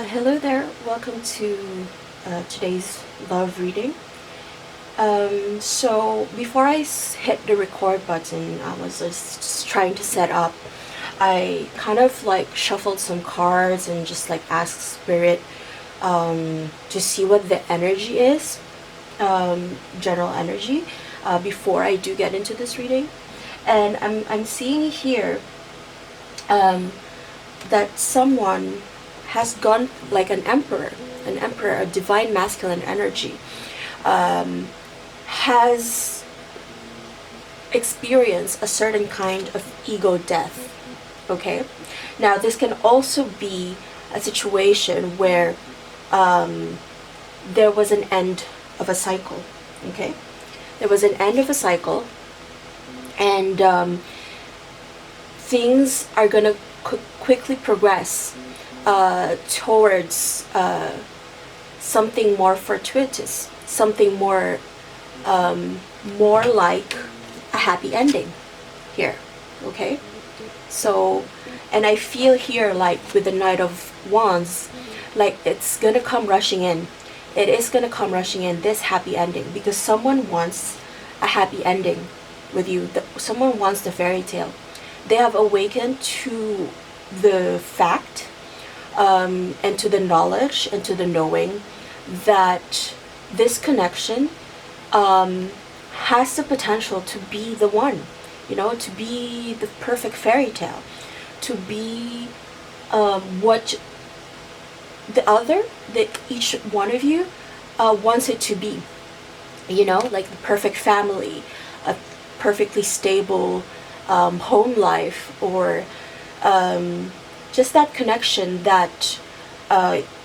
Hello there, welcome to today's love reading. So before I hit the record button, I was just trying to set up. I kind of like shuffled some cards and just like asked Spirit to see what the energy is, general energy, before I do get into this reading. And I'm seeing here that someone has gone like an emperor, a divine masculine energy, has experienced a certain kind of ego death. Okay, now this can also be a situation where there was an end of a cycle. Okay, there was an end of a cycle, and things are gonna quickly progress towards something more fortuitous, something more like a happy ending here. Okay, so, and I feel here like with the Knight of Wands, like it's gonna come rushing in. It is gonna come rushing in, this happy ending, because someone wants a happy ending with you. Someone wants the fairy tale. They have awakened to the fact, and to the knowledge and to the knowing that this connection has the potential to be the one, to be the perfect fairy tale, to be what each one of you wants it to be, like the perfect family, a perfectly stable home life, or just that connection that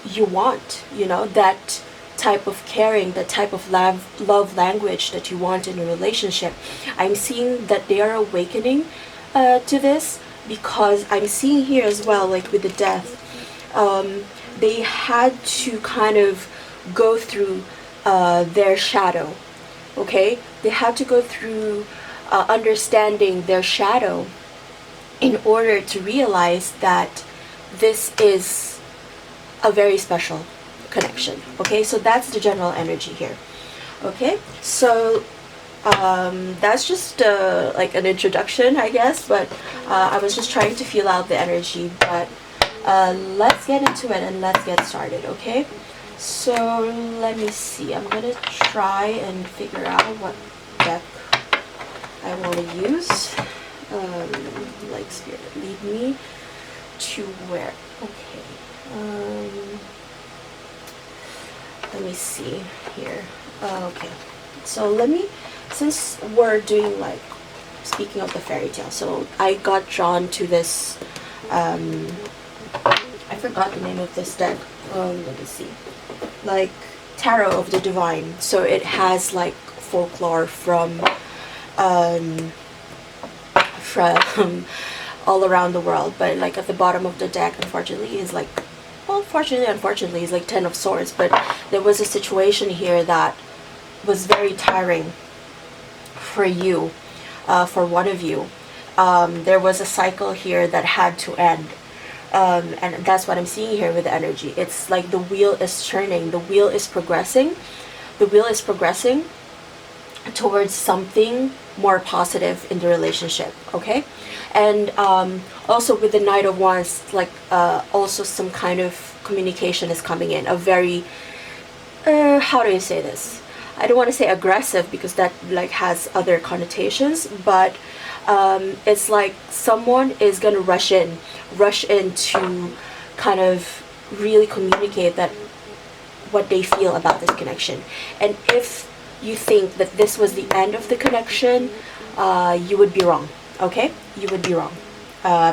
you want, that type of caring, that type of love language that you want in a relationship. I'm seeing that they are awakening to this, because I'm seeing here as well, like with the death, they had to kind of go through their shadow. Okay, they had to go through understanding their shadow in order to realize that this is a very special connection. Okay, so that's the general energy here. Okay, so that's just like an introduction, I guess, but I was just trying to feel out the energy. But let's get into it and let's get started. Okay, so let me see, I'm gonna try and figure out what deck I want to use. Like Spirit, lead me to where? Okay. Let me see here. Okay. So since we're doing like, speaking of the fairy tale, so I got drawn to this, I forgot the name of this deck. Let me see. Like Tarot of the Divine. So it has like folklore from all around the world, but like at the bottom of the deck, unfortunately, is like, well, unfortunately, is like 10 of Swords. But there was a situation here that was very tiring for you, for one of you. There was a cycle here that had to end, and that's what I'm seeing here with the energy. It's like the wheel is turning, the wheel is progressing, towards something more positive in the relationship. Okay, and also with the Knight of Wands, like also some kind of communication is coming in, a very how do you say this, I don't want to say aggressive, because that like has other connotations, but it's like someone is gonna rush in to kind of really communicate that what they feel about this connection. And if you think that this was the end of the connection, you would be wrong. Okay, you would be wrong,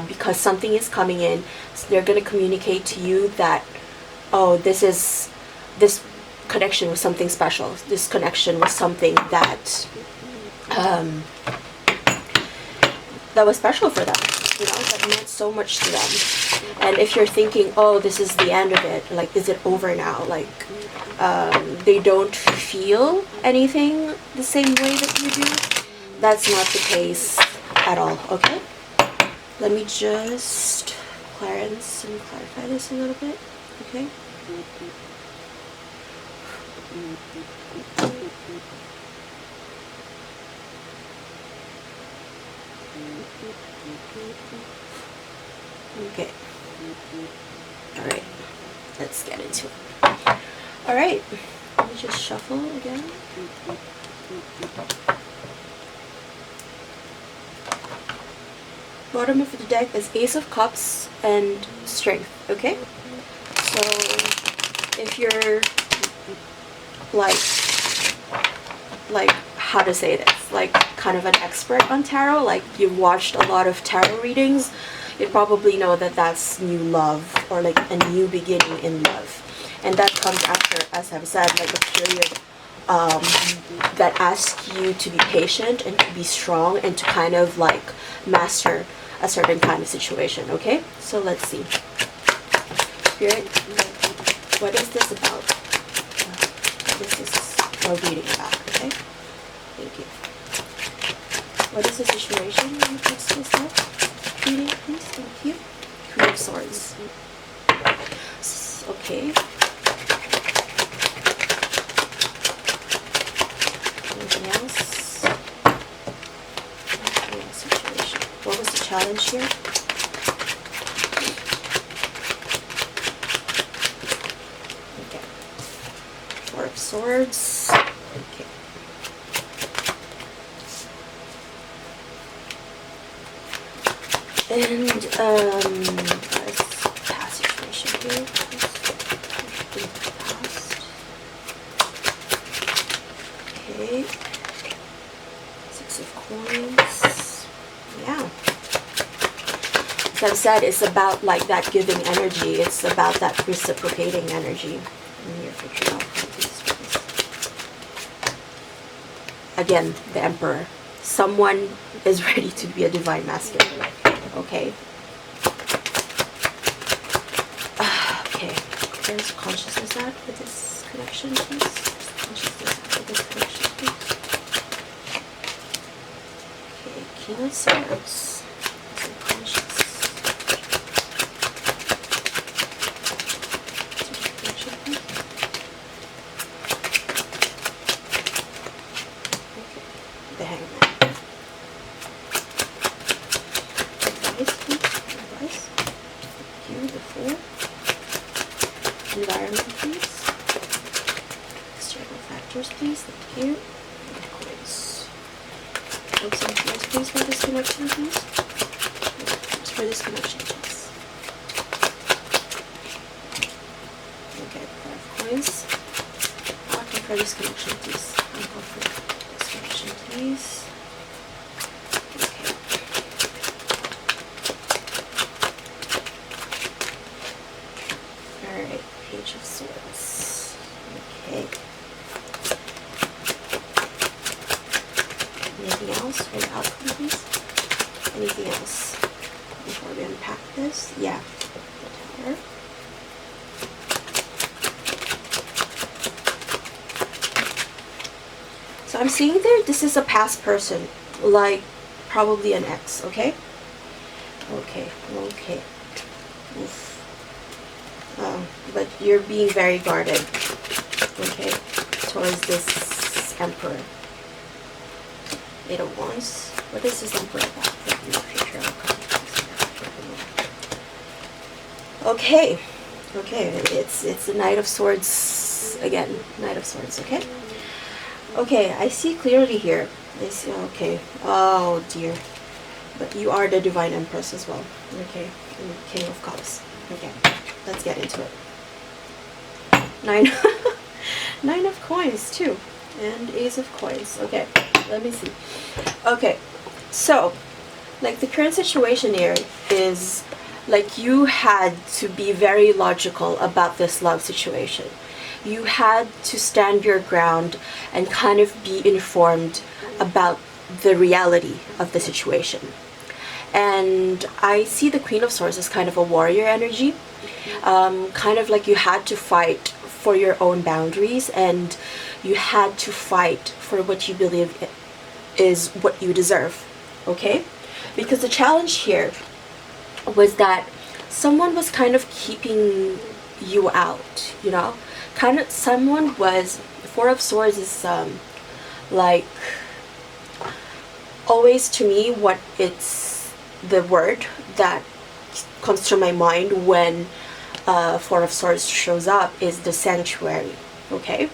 because something is coming in. So they're going to communicate to you that, oh, this connection was something special. This connection was something that that was special for them, that meant so much to them. And if you're thinking, oh, this is the end of it, like, is it over now? Like, they don't feel anything the same way that you do. That's not the case at all. Okay, let me just clarify this a little bit. Okay. Okay. All right. Let's get into it. All right. Let me just shuffle again. Bottom of the deck is Ace of Cups and Strength. Okay. So if you're like how to say this, like kind of an expert on tarot, like you've watched a lot of tarot readings, you probably know that that's new love, or like a new beginning in love. And that comes after, as I've said, like a period that asks you to be patient and to be strong and to kind of like master a certain kind of situation. Okay, so let's see. Spirit, what is this about? This is a reading about. Okay, thank you. What is the situation when it comes to this stuff? Reading, please. Thank you. Queen of Swords. Okay. Anything else? Situation. What was the challenge here? Okay. Four of Swords. Okay. And let's past situation here. Past. Okay. Six of Coins. Yeah. As I've said, it's about like that giving energy. It's about that reciprocating energy. In your future outcomes. Again, the Emperor. Someone is ready to be a divine masculine. Okay. Okay. Where's consciousness at with this connection, please? Consciousness at with this connection, please. Okay, King of Swords. Conscious. Connection, please. Okay. The Hangman. Environment, please. External factors, please. Thank you. And Coins. Hopes and fears, please, for this connection, please. Hopes for this connection, please. Okay, 5 coins. Outcome for this connection, please. Outcome for this connection, please. Okay. Alright. Page of Swords. Okay. Anything else for the outcome, please? Anything else before we unpack this? Yeah. The Tower. So I'm seeing there, this is a past person, like probably an ex, okay? Okay, okay. Oof. But you're being very guarded, okay, towards this Emperor. 8 of Wands. What is this Emperor about? Okay, okay, it's the Knight of Swords again. Knight of Swords, okay? Okay, I see clearly here. I see, okay. Oh dear. But you are the Divine Empress as well, okay? And King of Cups. Okay, let's get into it. 9 9 of Coins too, and Ace of Coins. Okay, let me see. Okay, so like the current situation here is like you had to be very logical about this love situation. You had to stand your ground and kind of be informed about the reality of the situation. And I see the Queen of Swords as kind of a warrior energy, kind of like you had to fight for your own boundaries, and you had to fight for what you believe is what you deserve, okay? Because the challenge here was that someone was kind of keeping you out, you know. Kind of someone was, Four of Swords is like, always to me, what it's the word that comes to my mind when Four of Swords shows up is the sanctuary. Okay.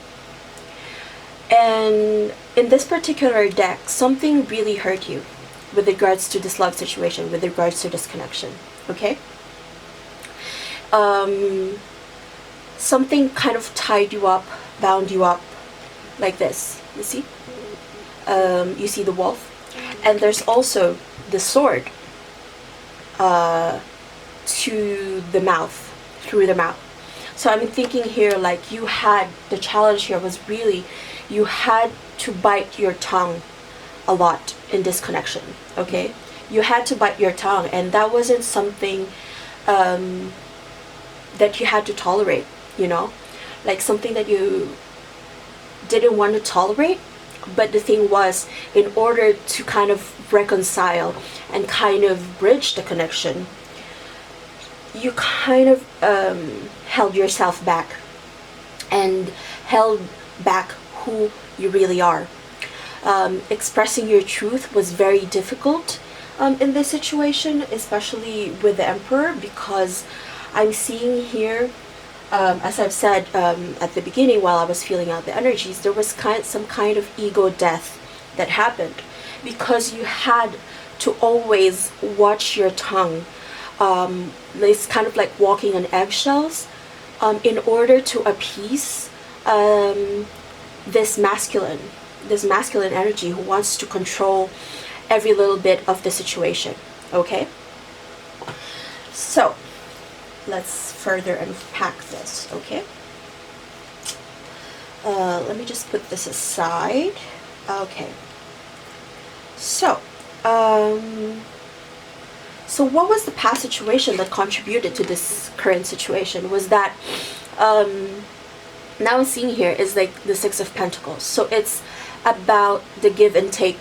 And in this particular deck, something really hurt you with regards to this love situation, with regards to this connection. Okay. Something kind of tied you up, bound you up, like this. You see? You see the wolf, and there's also the sword to the mouth, through the mouth. So I'm thinking here, like, you had, the challenge here was really, you had to bite your tongue a lot in this connection. Okay, you had to bite your tongue, and that wasn't something that you had to tolerate, you know, like something that you didn't want to tolerate. But the thing was, in order to kind of reconcile and kind of bridge the connection, you kind of held yourself back and held back who you really are. Expressing your truth was very difficult in this situation, especially with the Emperor, because I'm seeing here, as I've said at the beginning, while I was feeling out the energies, there was some kind of ego death that happened, because you had to always watch your tongue. It's kind of like walking on eggshells in order to appease this masculine energy who wants to control every little bit of the situation. Okay, so let's further unpack this. Okay, let me just put this aside. Okay, so so what was the past situation that contributed to this current situation? Was that now I'm seeing here is like the Six of Pentacles. So it's about the give and take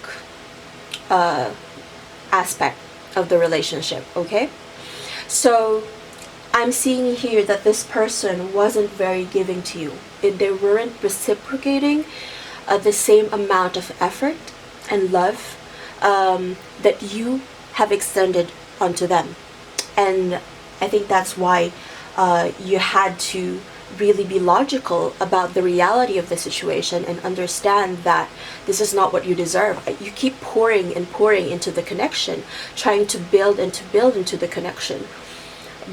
aspect of the relationship. Okay, so I'm seeing here that this person wasn't very giving to you. They weren't reciprocating the same amount of effort and love that you have extended onto them. And I think that's why you had to really be logical about the reality of the situation and understand that this is not what you deserve. You keep pouring and pouring into the connection, trying to build and to build into the connection,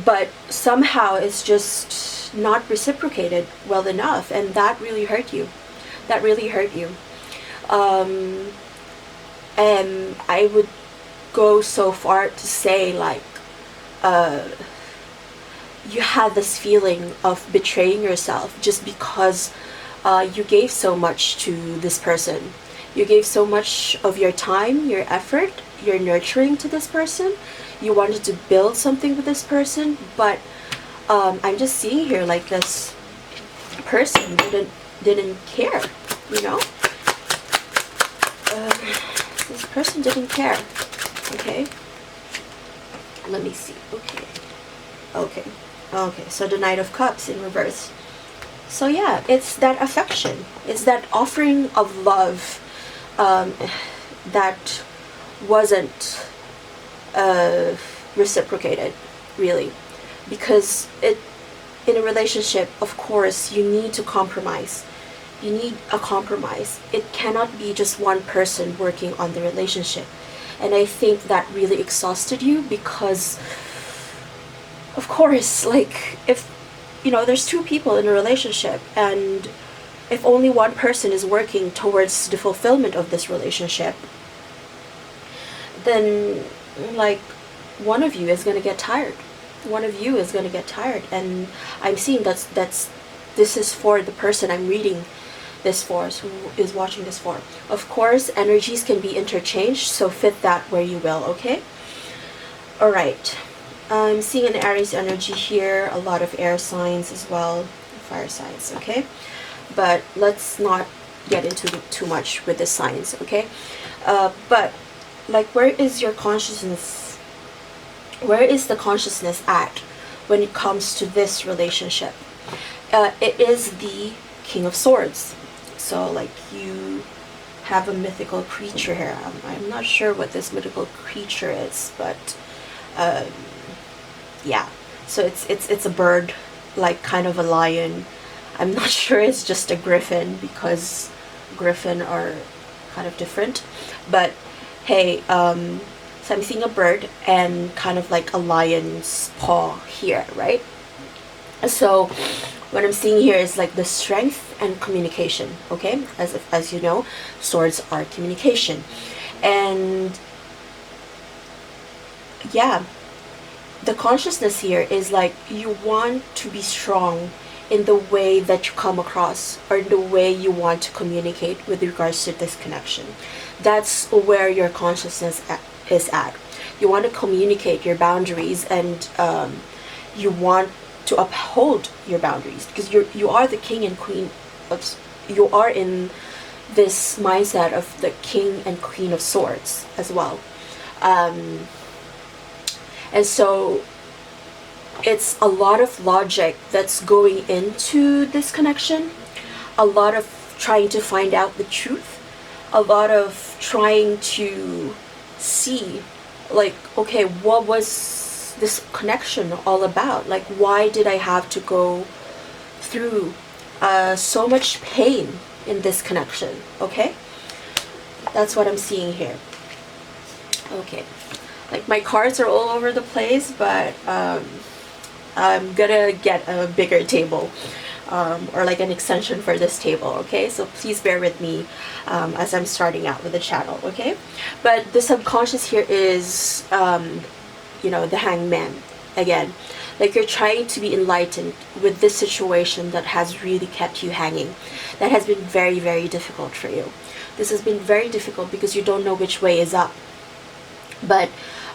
but somehow it's just not reciprocated well enough, and that really hurt you. That really hurt you. And I would go so far to say, like, you had this feeling of betraying yourself just because you gave so much to this person. You gave so much of your time, your effort, your nurturing to this person. You wanted to build something with this person, but I'm just seeing here, like, this person didn't care, you know. This person didn't care. Okay, let me see. Okay, so the Knight of Cups in reverse. So yeah, it's that affection, it's that offering of love that wasn't reciprocated, really, because in a relationship, of course, you need to compromise. You need a compromise. It cannot be just one person working on the relationship. And I think that really exhausted you, because of course, like, if there's two people in a relationship, and if only one person is working towards the fulfillment of this relationship, then, like, one of you is going to get tired. One of you is going to get tired. And I'm seeing this is for the person I'm reading this for, who is watching this for. Of course, energies can be interchanged, so fit that where you will. Okay, all right. I'm seeing an Aries energy here, a lot of air signs as well, fire signs. Okay, but let's not get into too much with the signs. Okay, but, like, where is your consciousness? Where is the consciousness at when it comes to this relationship. It is the King of Swords. So like you have a mythical creature here. I'm not sure what this mythical creature is, but yeah. So it's a bird, like kind of a lion. I'm not sure it's just a griffin, because griffin are kind of different. But hey, so I'm seeing a bird and kind of like a lion's paw here, right? So what I'm seeing here is like the strength and communication, okay? As you know, swords are communication. And yeah, the consciousness here is like you want to be strong in the way that you come across, or in the way you want to communicate with regards to this connection. That's where your consciousness is at. You want to communicate your boundaries, and you want to uphold your boundaries, because you are the king and queen of, you are in this mindset of the king and queen of swords as well. And so it's a lot of logic that's going into this connection, a lot of trying to find out the truth, a lot of trying to see, like, okay, what was this connection all about? Like, why did I have to go through so much pain in this connection? Okay, that's what I'm seeing here. Okay, like my cards are all over the place, but I'm gonna get a bigger table, or like an extension for this table, okay? So please bear with me as I'm starting out with the channel, okay? But the subconscious here is, you know, the hangman. Again, like you're trying to be enlightened with this situation that has really kept you hanging. That has been very, very difficult for you. This has been very difficult because you don't know which way is up. But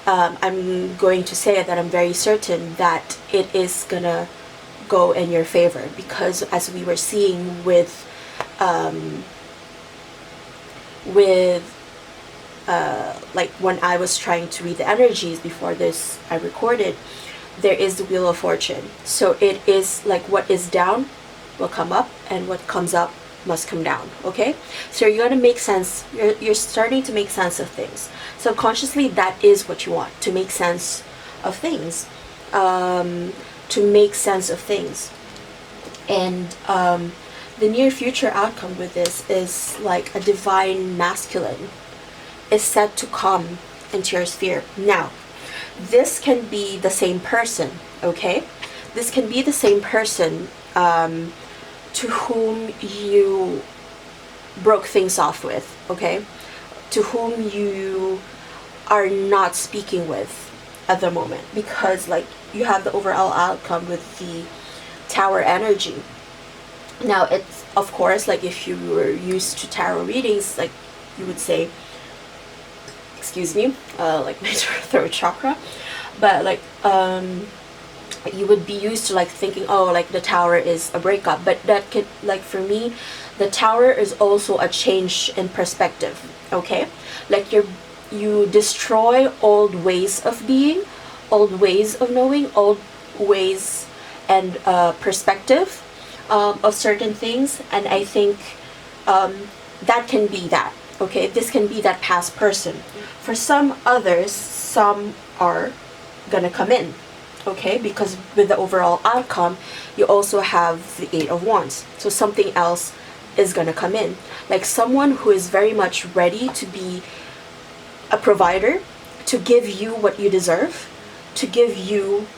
I'm going to say that I'm very certain that it is gonna go in your favor, because as we were seeing with like when I was trying to read the energies before this I recorded, there is the Wheel of Fortune. So it is like what is down will come up, and what comes up must come down, okay? So you're gonna make sense, you're starting to make sense of things. Subconsciously, that is what you want, to make sense of things. To make sense of things. And the near future outcome with this is like a divine masculine is set to come into your sphere. Now, this can be the same person, okay? This can be the same person to whom you broke things off with, okay? To whom you are not speaking with at the moment, because like you have the overall outcome with the Tower energy. Now it's, of course, like if you were used to tarot readings, like you would say, excuse me, like my throat chakra, but like you would be used to like thinking, oh, like the Tower is a breakup, but that could, like for me, the Tower is also a change in perspective, okay? Like you destroy old ways of being, old ways of knowing, old ways and perspective of certain things. And I think that can be that, okay? This can be that past person. For some others, some are gonna come in, okay? Because with the overall outcome, you also have the Eight of Wands. So something else is gonna come in. Like someone who is very much ready to be a provider, to give you what you deserve, to give you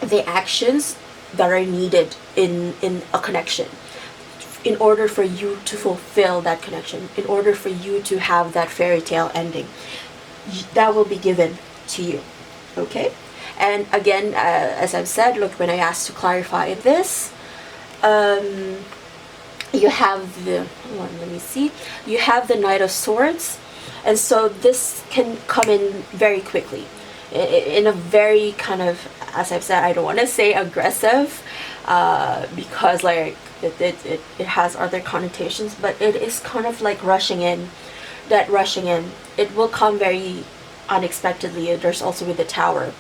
the actions that are needed in a connection, in order for you to fulfill that connection, in order for you to have that fairy tale ending. That will be given to you, okay? And again, as I've said, look, when I asked to clarify this, you have the, let me see, you have the Knight of Swords. And so this can come in very quickly, in a very kind of, as I've said, I don't want to say aggressive, because like it has other connotations, but it is kind of like rushing in. That rushing in, it will come very unexpectedly. There's also with the Tower.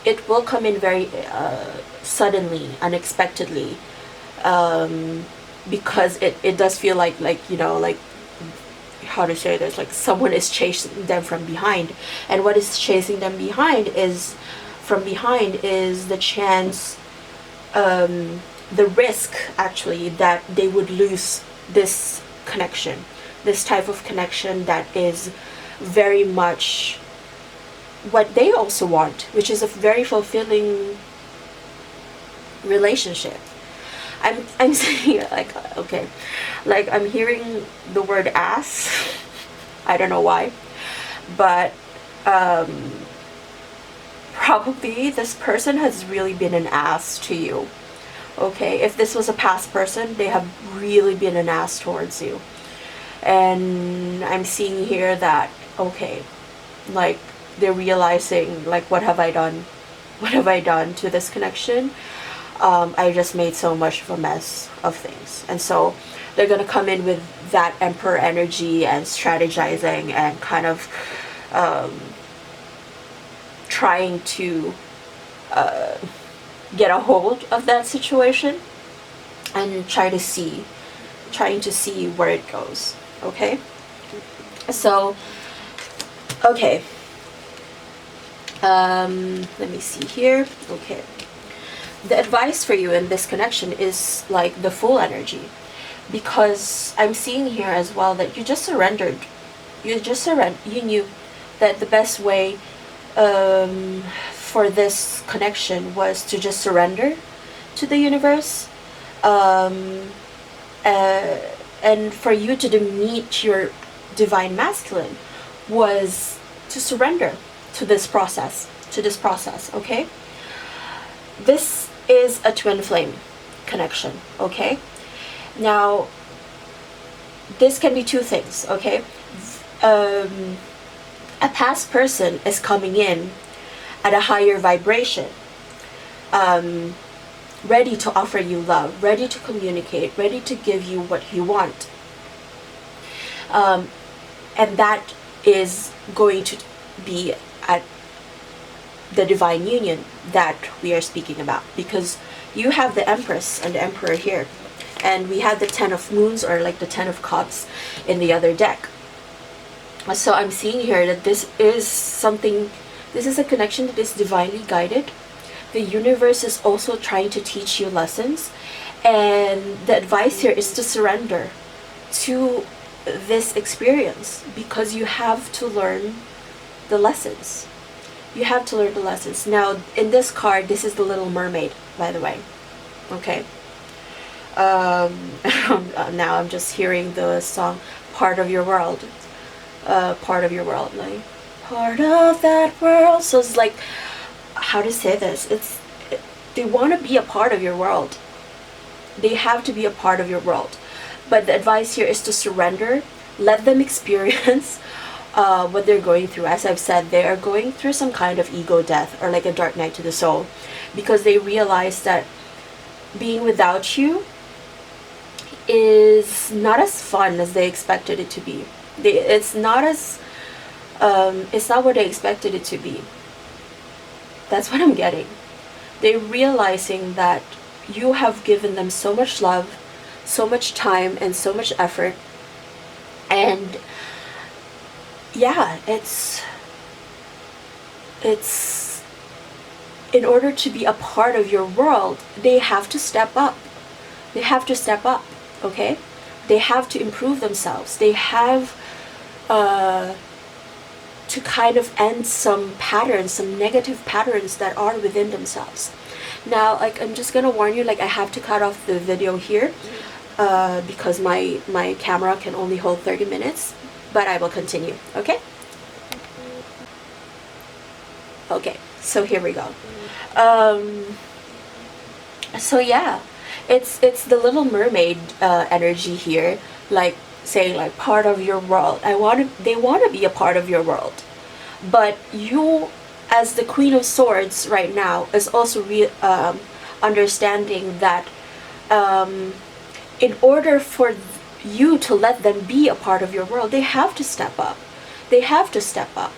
it will come in very suddenly, unexpectedly, because it does feel like, you know, like, how to say this, like someone is chasing them from behind. And what is chasing them behind is, from behind, is the chance, the risk actually, that they would lose this connection, this type of connection that is very much what they also want, which is a very fulfilling relationship. I'm saying, like, okay, like, I'm hearing the word ass. I don't know why, but probably this person has really been an ass to you. Okay, if this was a past person, they have really been an ass towards you. And I'm seeing here that, okay, like, they're realizing, like, what have I done? What have I done to this connection? I just made so much of a mess of things. And so they're going to come in with that emperor energy and strategizing and kind of trying to get a hold of that situation and trying to see where it goes. Okay? So, okay. Let me see here. Okay. The advice for you in this connection is like the full energy, because I'm seeing here as well that you just surrendered. You knew that the best way for this connection was to just surrender to the universe, and for you to meet your divine masculine was to surrender to this process, okay? This is a twin flame connection, okay? Now, this can be two things, okay? A past person is coming in at a higher vibration, ready to offer you love, ready to communicate, ready to give you what you want. And that is going to be at the divine union that we are speaking about, because you have the Empress and the Emperor here, and we have the Ten of Moons, or like the Ten of Cups, in the other deck. So I'm seeing here that this is a connection that is divinely guided. The universe is also trying to teach you lessons, and the advice here is to surrender to this experience, because you have to learn the lessons. You have to learn the lessons. Now, in this card, this is the Little Mermaid, by the way. Okay. Now I'm just hearing the song "Part of Your World." Part of your world, like part of that world. So it's like, how to say this? They want to be a part of your world. They have to be a part of your world. But the advice here is to surrender. Let them experience what they're going through. As I've said, they are going through some kind of ego death, or like a dark night to the soul, because they realize that being without you is not as fun as they expected it to be. It's not what they expected it to be. That's what I'm getting. They're realizing that you have given them so much love, so much time, and so much effort. And yeah, it's in order to be a part of your world, they have to step up. They have to step up, okay? They have to improve themselves. They have to kind of end some patterns, some negative patterns that are within themselves. Now, like, I'm just gonna warn you, like, I have to cut off the video here because my camera can only hold 30 minutes, but I will continue, okay? Okay, so here we go. So yeah, it's the Little Mermaid energy here, like saying like part of your world. They want to be a part of your world, but you, as the Queen of Swords right now, is also understanding that in order for you to let them be a part of your world, they have to step up. They have to step up,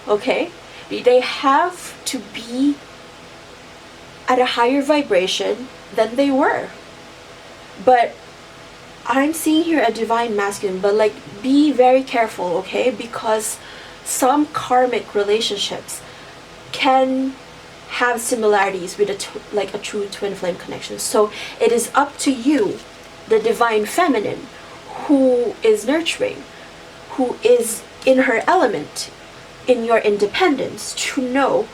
okay? They have to be at a higher vibration than they were. But I'm seeing here a divine masculine, but like be very careful, okay? Because some karmic relationships can have similarities with like a true twin flame connection. So it is up to you, the divine feminine, who is nurturing, who is in her element, in your independence, to know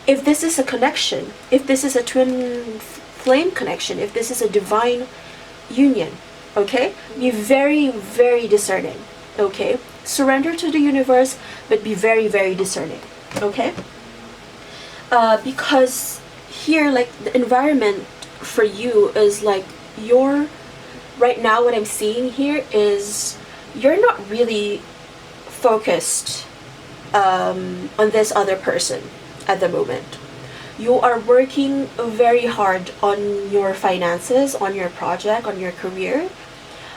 if this is a connection, if this is a twin flame connection, if this is a divine union. Okay, be very, very discerning. Okay, surrender to the universe, but be very, very discerning. Okay, because here, like, the environment for you is like you're right now. What I'm seeing here is you're not really focused on this other person at the moment. You are working very hard on your finances, on your project, on your career,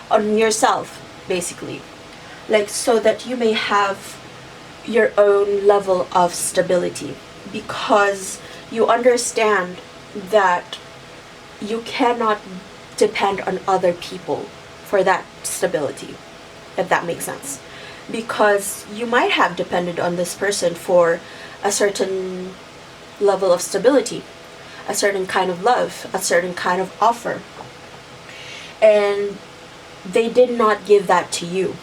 on yourself, basically, like, so that you may have your own level of stability, because you understand that you cannot depend on other people for that stability, if that makes sense. Because you might have depended on this person for a certain level of stability, a certain kind of love, a certain kind of offer, and they did not give that to you.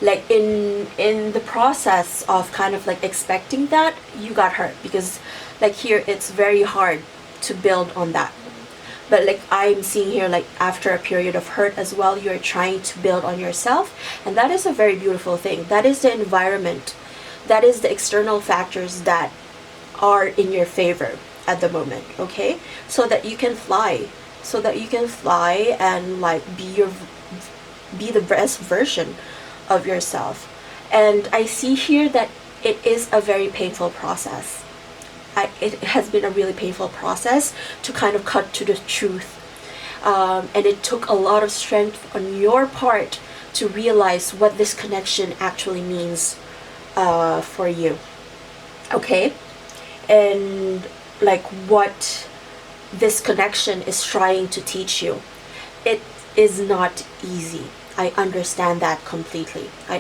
Like in the process of kind of like expecting that, you got hurt, because like here it's very hard to build on that. But like I'm seeing here, like after a period of hurt as well, you're trying to build on yourself, and that is a very beautiful thing. That is the environment, that is the external factors that are in your favor at the moment. Okay, so that you can fly, and like be the best version of yourself. And I see here that it is a very painful process. It has been a really painful process to kind of cut to the truth, and it took a lot of strength on your part to realize what this connection actually means for you. Okay, and like what this connection is trying to teach you. It is not easy. I understand that completely. And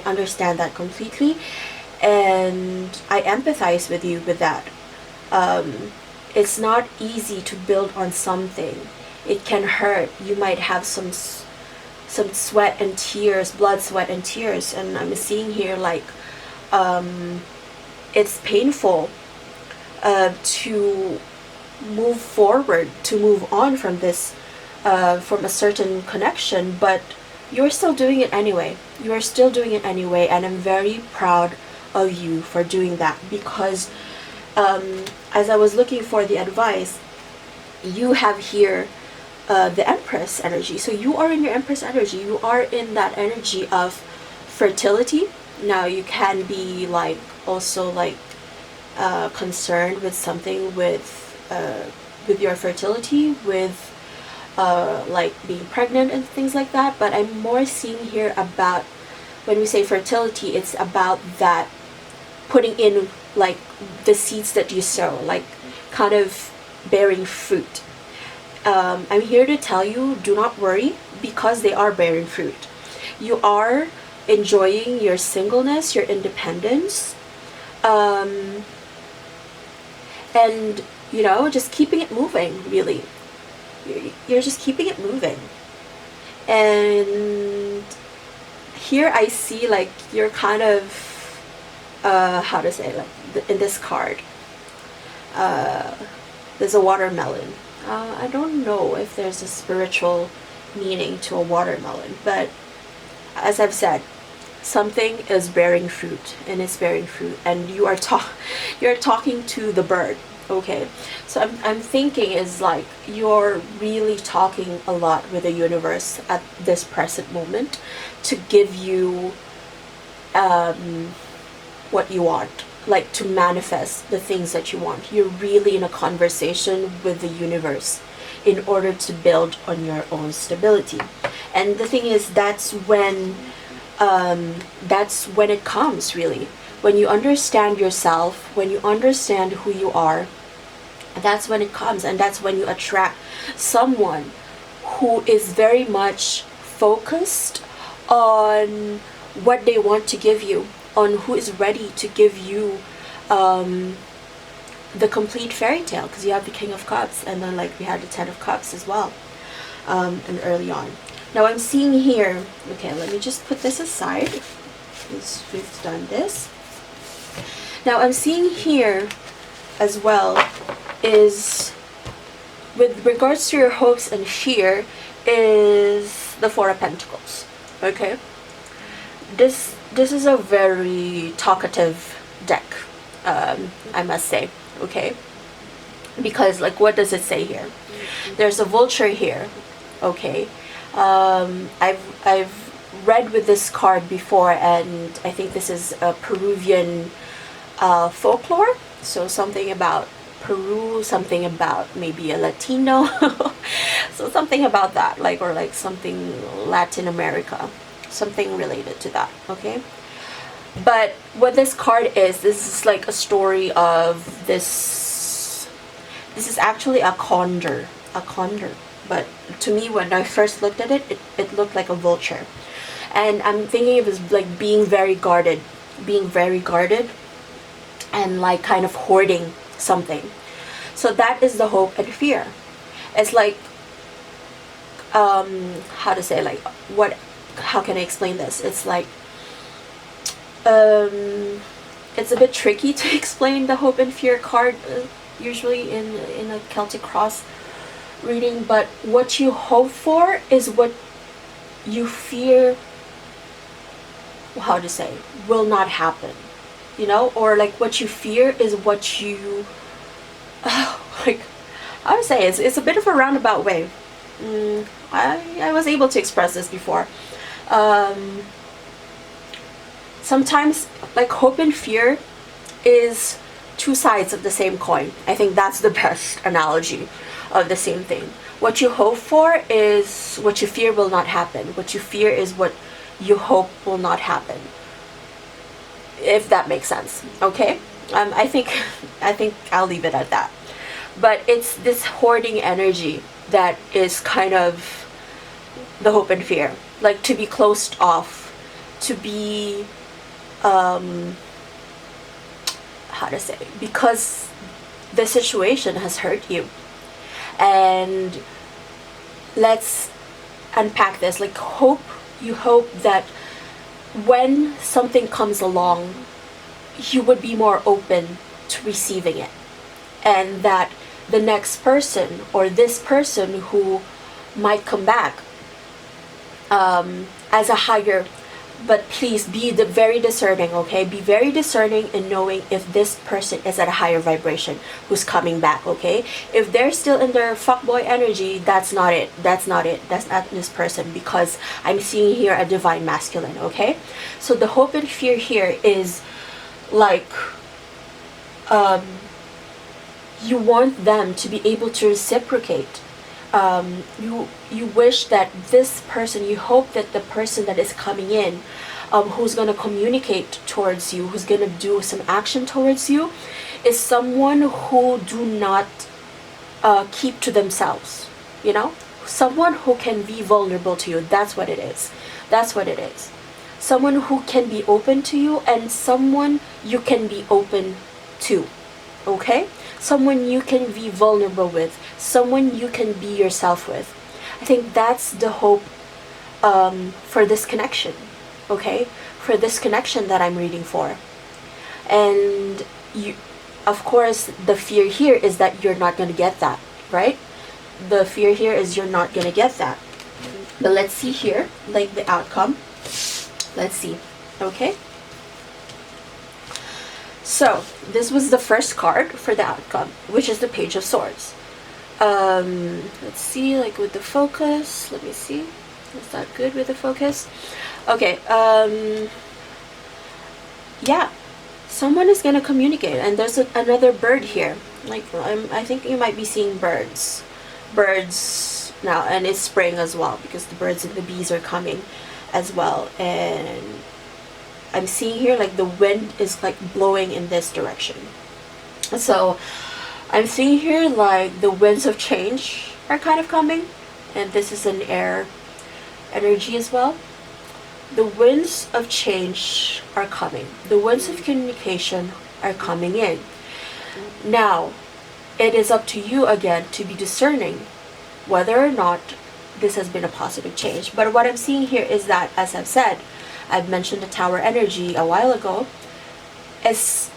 I empathize with you with that. It's not easy to build on something. It can hurt. You might have some sweat and tears, blood, sweat and tears, and I'm seeing here like it's painful to move forward, to move on from this, from a certain connection, but you're still doing it anyway. You are still doing it anyway, and I'm very proud of you for doing that, because as I was looking for the advice, you have here the Empress energy. So you are in your Empress energy. You are in that energy of fertility. Now you can be like also like concerned with something with your fertility, with like being pregnant and things like that. But I'm more seeing here about, when we say fertility, it's about that putting in like the seeds that you sow, like kind of bearing fruit. I'm here to tell you, do not worry, because they are bearing fruit. You are enjoying your singleness, your independence, and you know, just keeping it moving. Really, you're just keeping it moving. And here I see like you're kind of how to say, like in this card, there's a watermelon. I don't know if there's a spiritual meaning to a watermelon, but as I've said, something is bearing fruit, and it's bearing fruit, and you're talking to the bird. Okay, so I'm thinking is like you're really talking a lot with the universe at this present moment to give you what you want, like to manifest the things that you want. You're really in a conversation with the universe in order to build on your own stability. And the thing is, that's when it comes, really, when you understand yourself, when you understand who you are, that's when it comes, and that's when you attract someone who is very much focused on what they want to give you, on who is ready to give you the complete fairy tale, because you have the King of Cups, and then like we had the Ten of Cups as well, and early on. Now I'm seeing here, okay, let me just put this aside, because we've done this. Now I'm seeing here as well is, with regards to your hopes and fear, is the Four of Pentacles. Okay, this is a very talkative deck, I must say. Okay, because like, what does it say here? There's a vulture here. Okay, I've read with this card before, and I think this is a Peruvian folklore. So something about Peru, something about maybe a Latino, so something about that, like, or like something Latin America, something related to that. Okay, but what this card is, this is like a story of this is actually a condor, but to me, when I first looked at it, it looked like a vulture, and I'm thinking of it as like being very guarded, and like kind of hoarding something. So that is the hope and fear. It's like, how to say, like, how can I explain this? It's like, it's a bit tricky to explain the hope and fear card, usually in a Celtic cross reading, but what you hope for is what you fear, how to say, will not happen. You know, or like what you fear is what you, like, I would say it's a bit of a roundabout way. I was able to express this before. Sometimes like hope and fear is two sides of the same coin. I think that's the best analogy of the same thing. What you hope for is what you fear will not happen. What you fear is what you hope will not happen. If that makes sense. Okay, I think I'll leave it at that. But it's this hoarding energy that is kind of the hope and fear, like to be closed off, to be how to say, because the situation has hurt you. And let's unpack this. Like, you hope that when something comes along, you would be more open to receiving it, and that the next person or this person who might come back as a higher, but please be very discerning. Okay, be very discerning in knowing if this person is at a higher vibration who's coming back. Okay, if they're still in their fuckboy energy, that's not that's not this person, because I'm seeing here a divine masculine. Okay, so the hope and fear here is like, you want them to be able to reciprocate. You wish that this person, you hope that the person that is coming in, who's going to communicate towards you, who's going to do some action towards you, is someone who do not keep to themselves. You know, someone who can be vulnerable to you. That's what it is. Someone who can be open to you, and someone you can be open to. Okay, someone you can be vulnerable with, someone you can be yourself with. I think that's the hope for this connection. Okay, for this connection that I'm reading for. And you, of course, the fear here is that you're not going to get that, right? The fear here is you're not going to get that. But let's see here, like the outcome. Let's see. Okay, so this was the first card for the outcome, which is the Page of Swords. Let's see, like with the focus, let me see, is that good with the focus? Okay, yeah, someone is gonna communicate, and there's another bird here. Like, I think you might be seeing birds now, and it's spring as well, because the birds and the bees are coming as well. And I'm seeing here like the wind is like blowing in this direction. So I'm seeing here like the winds of change are kind of coming, and this is an air energy as well. The winds of change are coming. The winds of communication are coming in. Now, it is up to you again to be discerning whether or not this has been a positive change. But what I'm seeing here is that, as I've said, I've mentioned the tower energy a while ago, as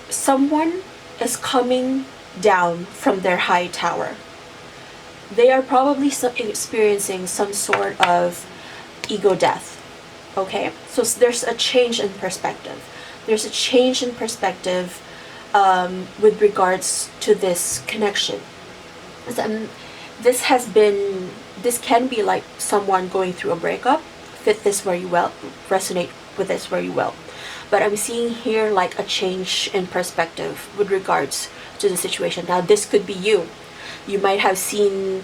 someone is coming down from their high tower. They are probably experiencing some sort of ego death. Okay, so there's a change in perspective. There's a change in perspective with regards to this connection. This can be like someone going through a breakup. Fit this very well, resonate with this very well. But I'm seeing here like a change in perspective with regards to the situation. Now, this could be you. You might have seen,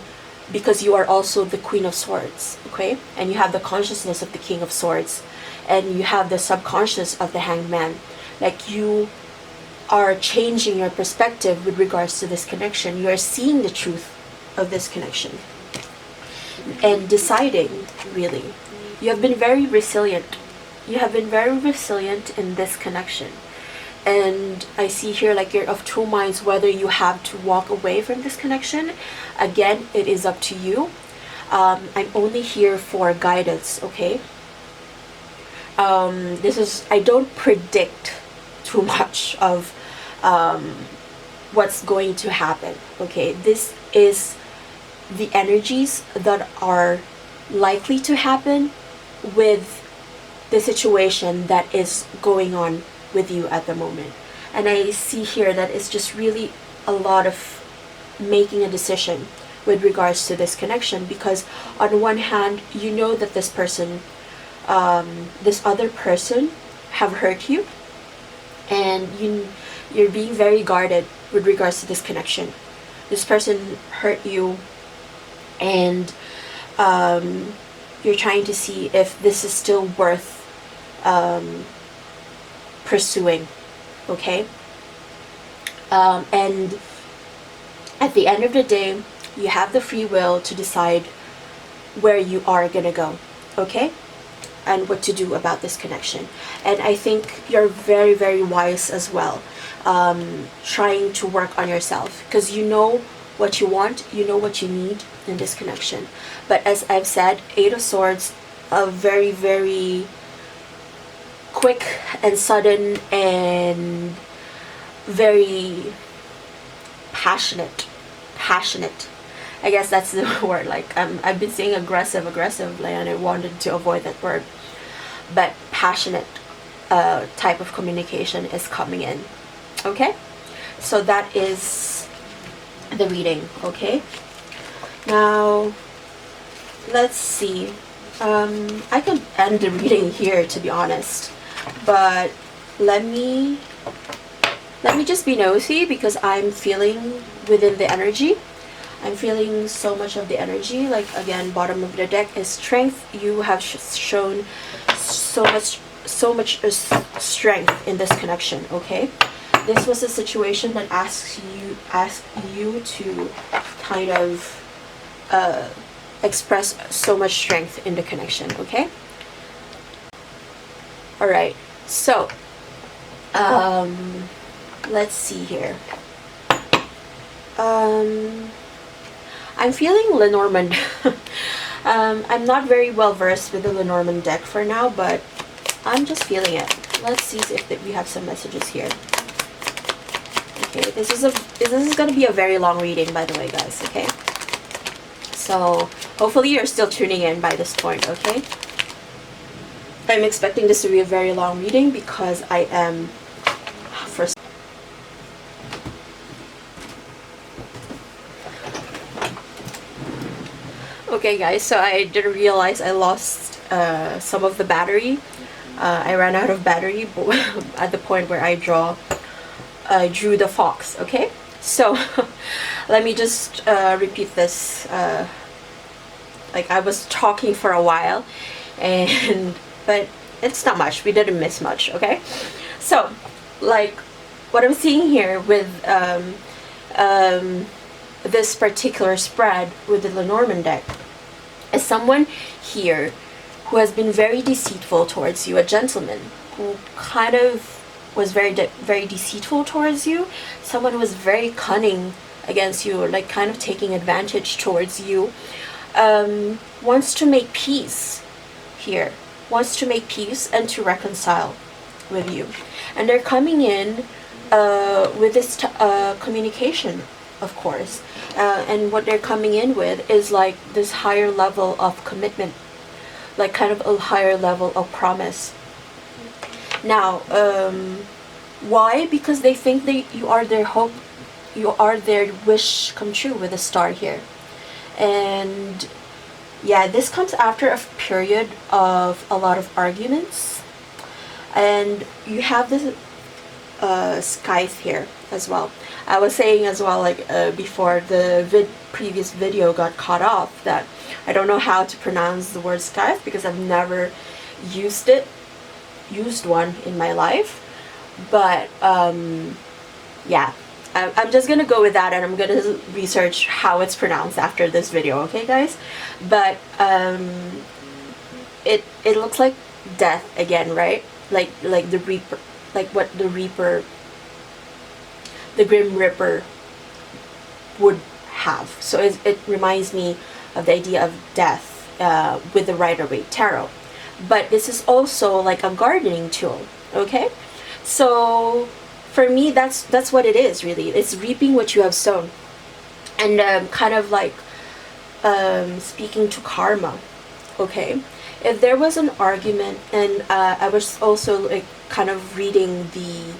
because you are also the Queen of Swords, okay? And you have the consciousness of the King of Swords, and you have the subconscious of the Hanged Man. Like, you are changing your perspective with regards to this connection. You are seeing the truth of this connection and deciding, really. You have been very resilient. You have been very resilient in this connection. And I see here like you're of two minds whether you have to walk away from this connection. Again, it is up to you. I'm only here for guidance, okay? I don't predict too much of what's going to happen, okay? This is the energies that are likely to happen with the situation that is going on with you at the moment. And I see here that it's just really a lot of making a decision with regards to this connection, because on one hand, you know that this person, this other person have hurt you, and you're being very guarded with regards to this connection. This person hurt you, and you're trying to see if this is still worth pursuing, okay? And at the end of the day, you have the free will to decide where you are gonna go, okay? And what to do about this connection. And I think you're very, very wise as well, trying to work on yourself, because you know what you want, you know what you need in this connection. But as I've said, Eight of Swords, a very, very quick and sudden and very passionate. I guess that's the word. Like, I've been saying aggressive, and I wanted to avoid that word. But passionate type of communication is coming in. Okay? So that is the reading. Okay? Now, let's see. I could end the reading here, to be honest. But let me just be nosy, because I'm feeling within the energy. I'm feeling so much of the energy. Like, again, bottom of the deck is strength. You have shown so much strength in this connection, okay? This was a situation that asked you to kind of express so much strength in the connection, okay? Alright, so let's see here. I'm feeling Lenormand. I'm not very well versed with the Lenormand deck for now, but I'm just feeling it. Let's see if we have some messages here. Okay, this is gonna be a very long reading, by the way, guys. Okay, so hopefully you're still tuning in by this point. Okay, I'm expecting this to be a very long reading because I am first. Okay, guys, so I didn't realize I lost some of the battery. I ran out of battery at the point where I drew the fox. Okay, so let me just repeat this. Like, I was talking for a while, but it's not much. We didn't miss much, okay? So, like, what I'm seeing here with this particular spread with the Lenormand deck is someone here who has been very deceitful towards you, a gentleman who kind of was very deceitful towards you, someone who was very cunning against you, or like kind of taking advantage towards you, wants to make peace here, wants to make peace and to reconcile with you. And they're coming in with this communication, of course, and what they're coming in with is like this higher level of commitment, like kind of a higher level of promise. Now, why? Because they think that you are their hope, you are their wish come true with a star here. And yeah, this comes after a period of a lot of arguments, and you have this scythe here as well. I was saying as well, like before the previous video got cut off, that I don't know how to pronounce the word scythe because I've never used one in my life. But yeah, I'm just gonna go with that, and I'm gonna research how it's pronounced after this video, okay guys? But it looks like death again, right? Like the Reaper, like what the Reaper, the Grim Reaper would have. So it reminds me of the idea of death with the Rider-Waite Tarot. But this is also like a gardening tool, okay? So for me, that's what it is, really. It's reaping what you have sown. And kind of like speaking to karma, okay? If there was an argument, and I was also like kind of reading the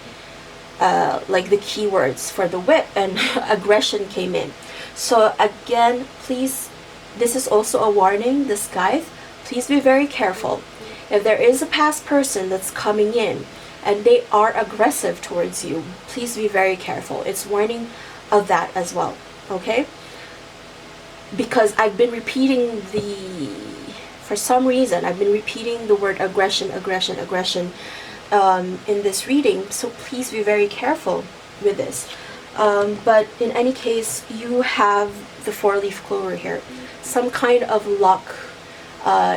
like the keywords for the whip, and aggression came in. So again, please, this is also a warning, this scythe. Please be very careful. If there is a past person that's coming in and they are aggressive towards you, please be very careful. It's warning of that as well, okay? Because I've been repeating for some reason, I've been repeating the word aggression in this reading, so please be very careful with this. But in any case, you have the 4-leaf clover here. Some kind of luck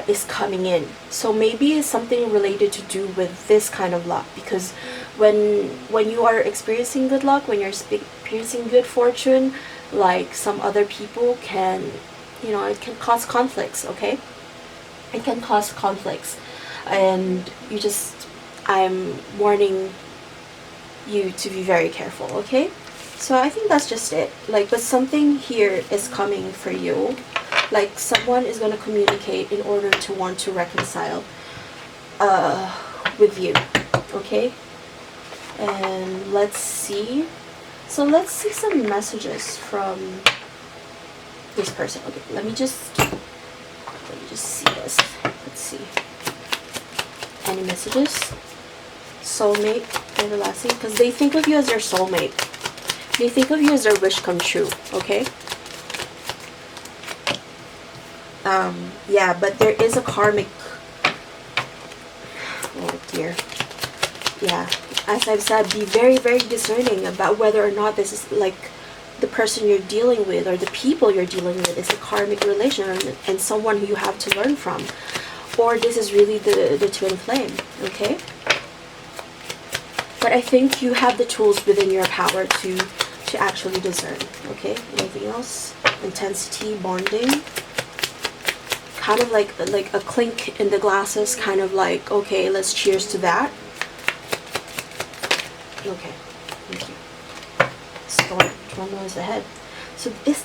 is coming in. So maybe it's something related to do with this kind of luck, because when you are experiencing good luck, when you're experiencing good fortune, like some other people can, you know, it can cause conflicts, okay? It can cause conflicts, and I'm warning you to be very careful, okay? So I think that's just it. Like, but something here is coming for you. Like, someone is going to communicate in order to want to reconcile with you, okay? And let's see. So let's see some messages from this person. Okay, let me just see this. Let's see. Any messages? Soulmate, everlasting, because they think of you as their soulmate. They think of you as their wish come true, okay? Yeah, but there is a karmic, oh dear. Yeah, as I've said, be very, very discerning about whether or not this is like the person you're dealing with, or the people you're dealing with is a karmic relation and someone who you have to learn from, or this is really the twin flame, okay? But I think you have the tools within your power to actually discern, okay? Anything else? Intensity, bonding, kind of like a clink in the glasses, kind of like, okay, let's cheers to that. Okay, thank you. Storm knows ahead. So this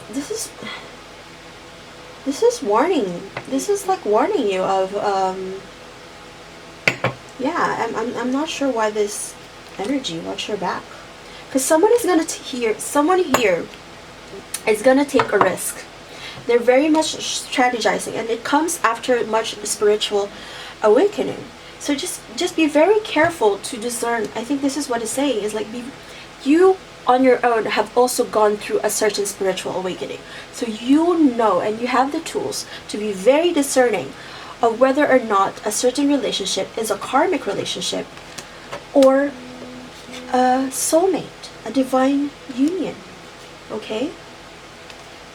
is warning. This is like warning you of yeah. I'm not sure why this energy. Watch your back, because someone is gonna someone here is gonna take a risk. They're very much strategizing, and it comes after much spiritual awakening. So just be very careful to discern. I think this is what it's saying, is like you on your own have also gone through a certain spiritual awakening. So you know, and you have the tools to be very discerning of whether or not a certain relationship is a karmic relationship or a soulmate, a divine union. Okay?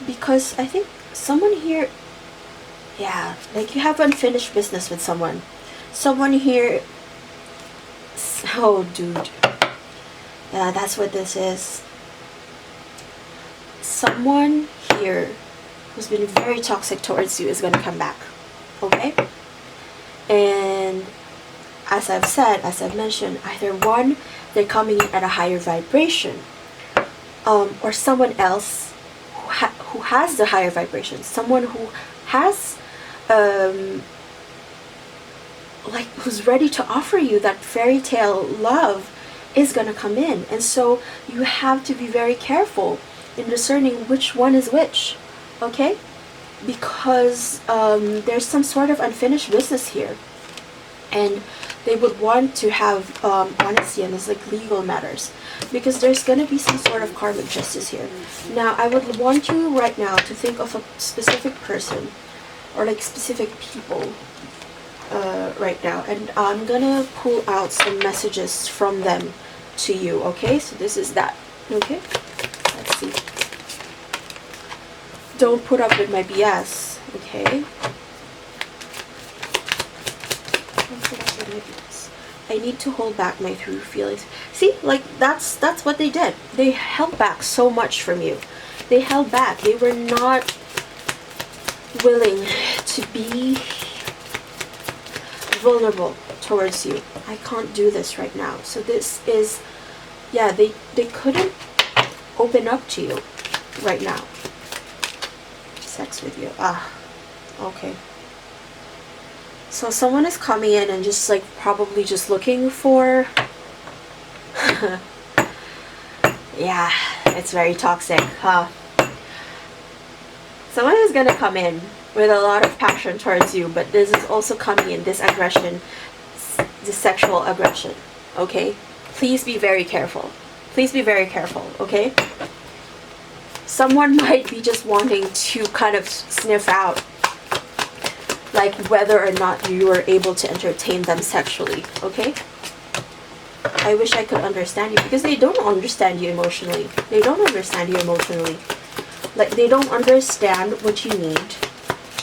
Because I think someone here, yeah, like you have unfinished business with someone. Someone here, oh dude, yeah, that's what this is. Someone here who's been very toxic towards you is going to come back. Okay? And as I've said, as I've mentioned, either one, they're coming in at a higher vibration, or someone else who has the higher vibration, someone who has like who's ready to offer you that fairy tale love is going to come in. And so you have to be very careful in discerning which one is which. Okay? Because there's some sort of unfinished business here, and they would want to have honesty and it's like legal matters, because there's going to be some sort of karmic justice here. Now I would want you right now to think of a specific person or like specific people right now, and I'm gonna pull out some messages from them to you. Okay, so this is that. Okay, let's see. Don't put up with my BS, okay? Don't put up with my BS. I need to hold back my true feelings. See, like that's what they did. They held back so much from you. They held back. They were not willing to be vulnerable towards you. I can't do this right now. So this is, yeah, they couldn't open up to you right now. Sex with you. Okay. So someone is coming in and just like probably just looking for yeah, it's very toxic, huh? Someone is gonna come in with a lot of passion towards you, but this is also coming in, this aggression, this sexual aggression. Okay? Please be very careful. Please be very careful, okay? Someone might be just wanting to kind of sniff out like whether or not you were able to entertain them sexually, okay? I wish I could understand you, because they don't understand you emotionally. They don't understand you emotionally. Like, they don't understand what you need,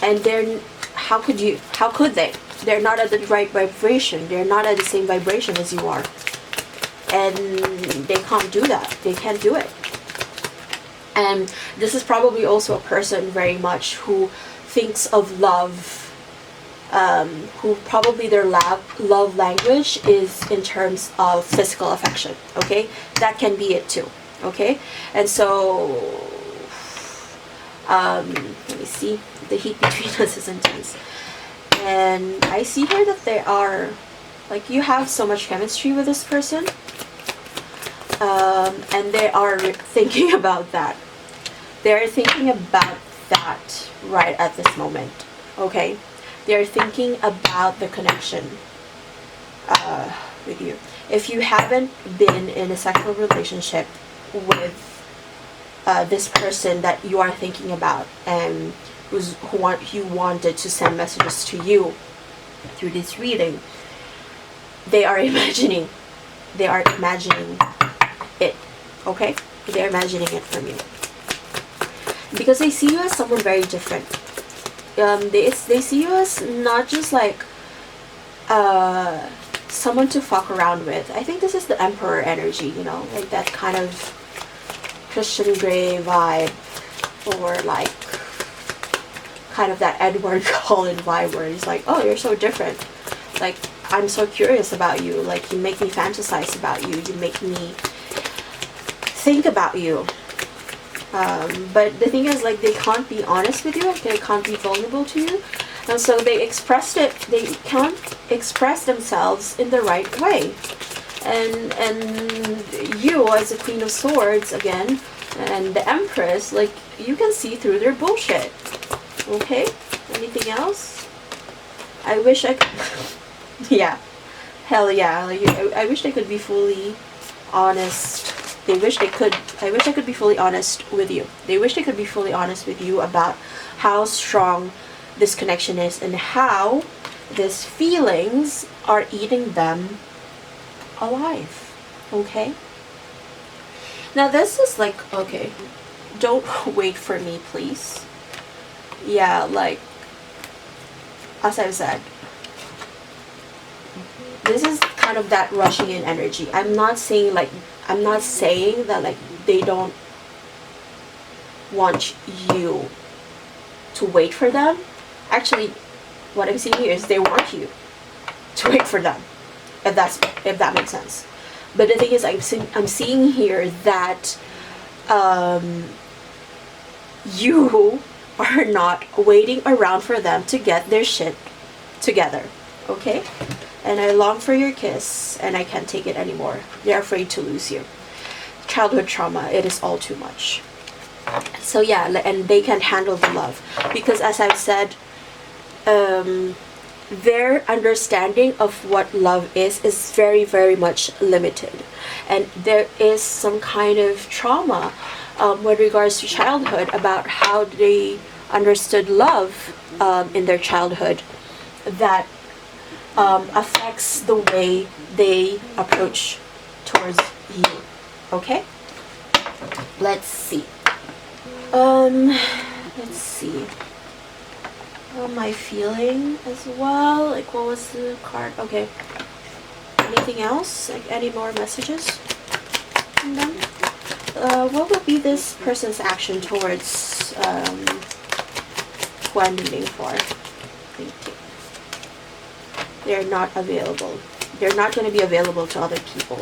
and how could they? They're not at the right vibration. They're not at the same vibration as you are. And they can't do that. They can't do it. And this is probably also a person very much who thinks of love, who probably their love language is in terms of physical affection, okay? That can be it too, okay? And so, let me see, the heat between us is intense. And I see here that they are, like, you have so much chemistry with this person, and they are thinking about that. They're thinking about that right at this moment, okay? They're thinking about the connection with you. If you haven't been in a sexual relationship with this person that you are thinking about, and who wanted to send messages to you through this reading, they are imagining it, okay? They're imagining it from you. Because they see you as someone very different. They see you as not just like someone to fuck around with. I think this is the Emperor energy, you know, like that kind of Christian Grey vibe, or like kind of that Edward Cullen vibe where he's like, oh, you're so different. Like, I'm so curious about you. Like, you make me fantasize about you. You make me think about you. But the thing is, like, they can't be honest with you, they can't be vulnerable to you, and so they can't express themselves in the right way. And you, as the Queen of Swords again, and the Empress, like, you can see through their bullshit. Okay? Anything else? I wish I could yeah. Hell yeah. Like, I wish they could be fully honest. I wish I could be fully honest with you. They wish they could be fully honest with you about how strong this connection is and how these feelings are eating them alive. Okay? Now this is like, okay, don't wait for me, please. Yeah, like, as I've said, this is kind of that rushing in energy. I'm not saying that like they don't want you to wait for them. Actually, what I'm seeing here is they want you to wait for them, if that makes sense. But the thing is, I'm seeing here that you are not waiting around for them to get their shit together, okay? And I long for your kiss, and I can't take it anymore. They're afraid to lose you. Childhood trauma, it is all too much. So yeah, and they can't handle the love. Because as I've said, their understanding of what love is very, very much limited. And there is some kind of trauma with regards to childhood about how they understood love in their childhood that affects the way they approach towards you. Okay? Let's see. Let's see. How am I feeling as well? Like, what was the card? Okay. Anything else? Like, any more messages from them? What would be this person's action towards who I'm reading for? Thank you. They're not available. They're not going to be available to other people.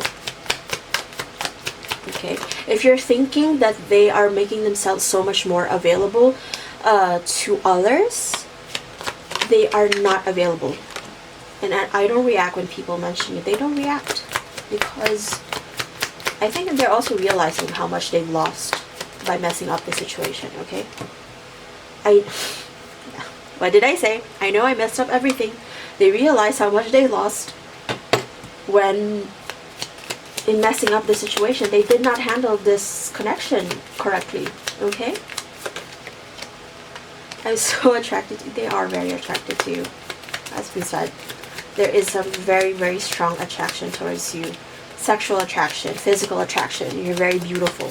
Okay? If you're thinking that they are making themselves so much more available to others, they are not available. And I don't react when people mention it. They don't react because I think they're also realizing how much they've lost by messing up the situation, okay? What did I say? I know I messed up everything. They realize how much they lost when in messing up the situation. They did not handle this connection correctly, okay? I'm so attracted to you. They are very attracted to you. As we said, there is some very, very strong attraction towards you. Sexual attraction, physical attraction. You're very beautiful.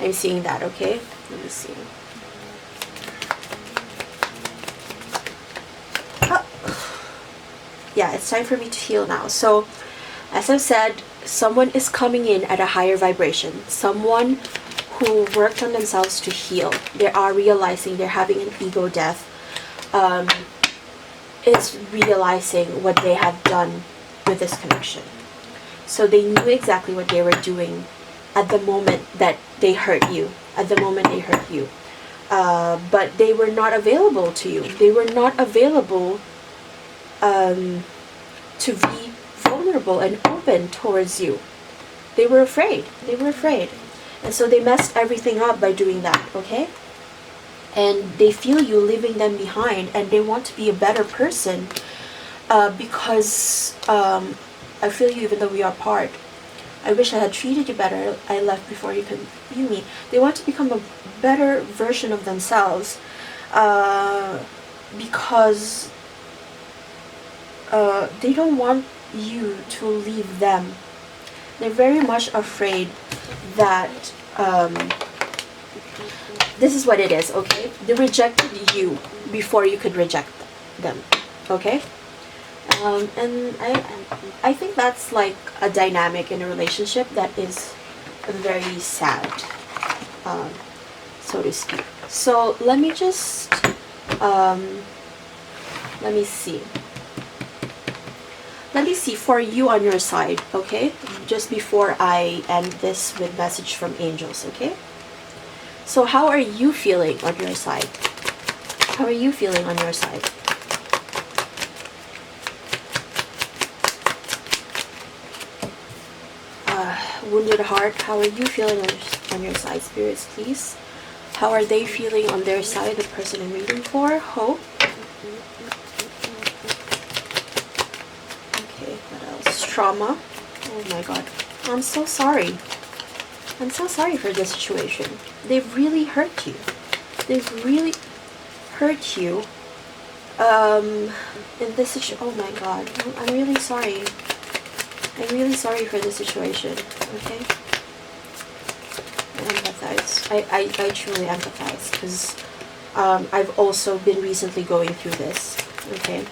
I'm seeing that, okay? Let me see. Oh. Yeah, it's time for me to heal now. So, as I've said, someone is coming in at a higher vibration. Someone who worked on themselves to heal. They are realizing they're having an ego death. It's realizing what they have done with this connection. So they knew exactly what they were doing at the moment that they hurt you. At the moment they hurt you. But they were not available to you. They were not available to be vulnerable and open towards you. They were afraid. They were afraid. And so they messed everything up by doing that, okay? And they feel you leaving them behind, and they want to be a better person because I feel you even though we are apart. I wish I had treated you better. I left before you could view me. They want to become a better version of themselves because they don't want you to leave them. They're very much afraid that this is what it is, okay? They rejected you before you could reject them, okay? And I think that's like a dynamic in a relationship that is very sad, so to speak. So let me just, let me see. Let me see for you on your side, okay? Just before I end this with message from angels, okay? So how are you feeling on your side? How are you feeling on your side? Wounded heart, how are you feeling on your side? Spirits, please. How are they feeling on their side, the person I'm reading for? Hope. Okay, what else? Trauma. Oh my god. I'm so sorry. I'm so sorry for this situation. They've really hurt you. They've really hurt you in this situation, oh my god, I'm really sorry. I'm really sorry for the situation, okay? I empathize. I truly empathize, because I've also been recently going through this, okay?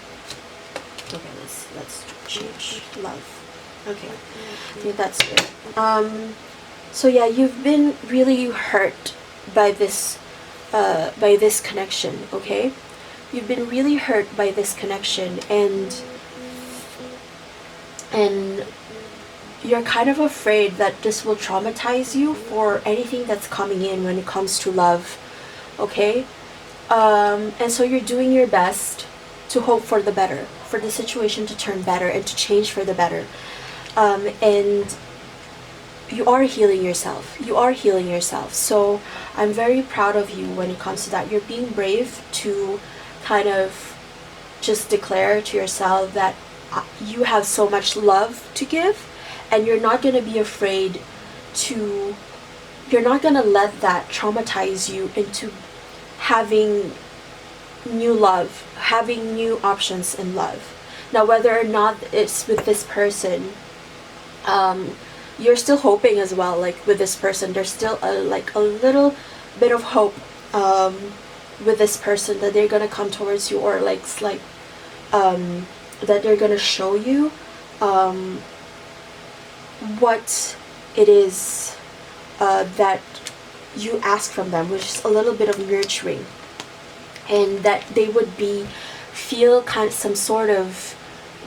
Okay, let's change love. Okay, I think that's good. So yeah, you've been really hurt by this connection, okay? You've been really hurt by this connection, and you're kind of afraid that this will traumatize you for anything that's coming in when it comes to love, okay? And so you're doing your best to hope for the better, for the situation to turn better and to change for the better. And you are healing yourself. You are healing yourself. So I'm very proud of you when it comes to that. You're being brave to kind of just declare to yourself that you have so much love to give, and you're not going to be afraid to, you're not going to let that traumatize you into having new love, having new options in love. Now, whether or not it's with this person, you're still hoping as well, like with this person, there's still a little bit of hope with this person, that they're gonna come towards you, or that they're gonna show you what it is that you ask from them, which is a little bit of nurturing, and that they would feel kind of some sort of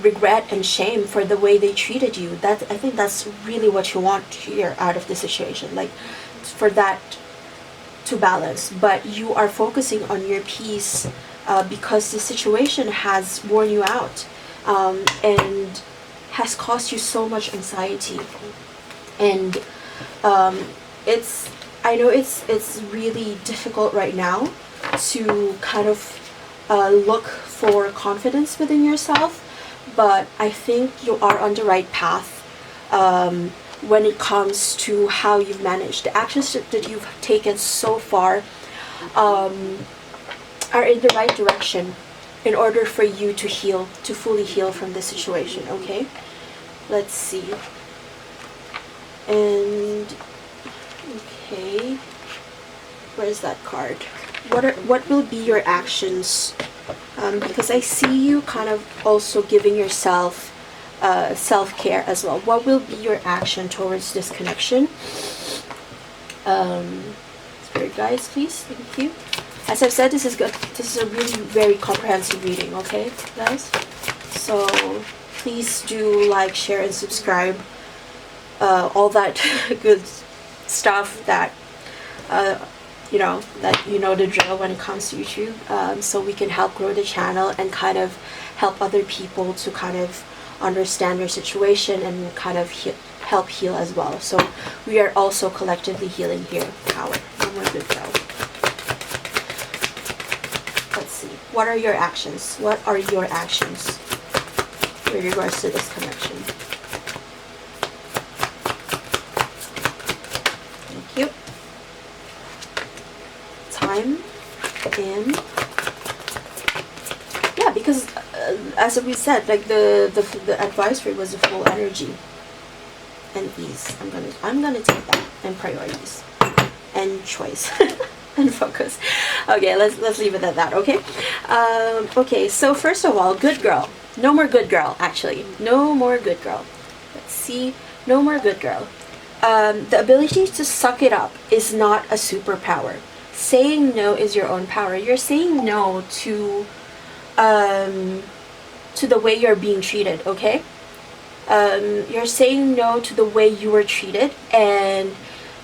regret and shame for the way they treated you. That, I think that's really what you want here out of the situation, like for that to balance. But you are focusing on your peace because the situation has worn you out and has caused you so much anxiety. And I know it's really difficult right now to kind of look for confidence within yourself, but I think you are on the right path when it comes to how you've managed. The actions that you've taken so far are in the right direction in order for you to heal, to fully heal from the situation, okay? Let's see. And, okay, where's that card? What will be your actions? Because I see you kind of also giving yourself self-care as well. What will be your action towards this connection? Spirit guides, please. Thank you. As I've said, this is good. This is a really very comprehensive reading, okay, guys? So please do like, share, and subscribe. All that good stuff that the drill when it comes to YouTube, so we can help grow the channel and kind of help other people to kind of understand their situation and kind of help heal as well. So we are also collectively healing here. Power. No more good girl. Let's see. What are your actions? What are your actions with regards to this connection? Thank you. Time in. Yeah, because as we said, like the advisory was the full energy and ease. I'm gonna take that, and priorities and choice and focus. Okay, let's leave it at that. Okay. Okay. So first of all, good girl. No more good girl. Actually, no more good girl. Let's see. No more good girl. The ability to suck it up is not a superpower. Saying no is your own power. You're saying no to the way you're being treated, okay? You're saying no to the way you were treated, and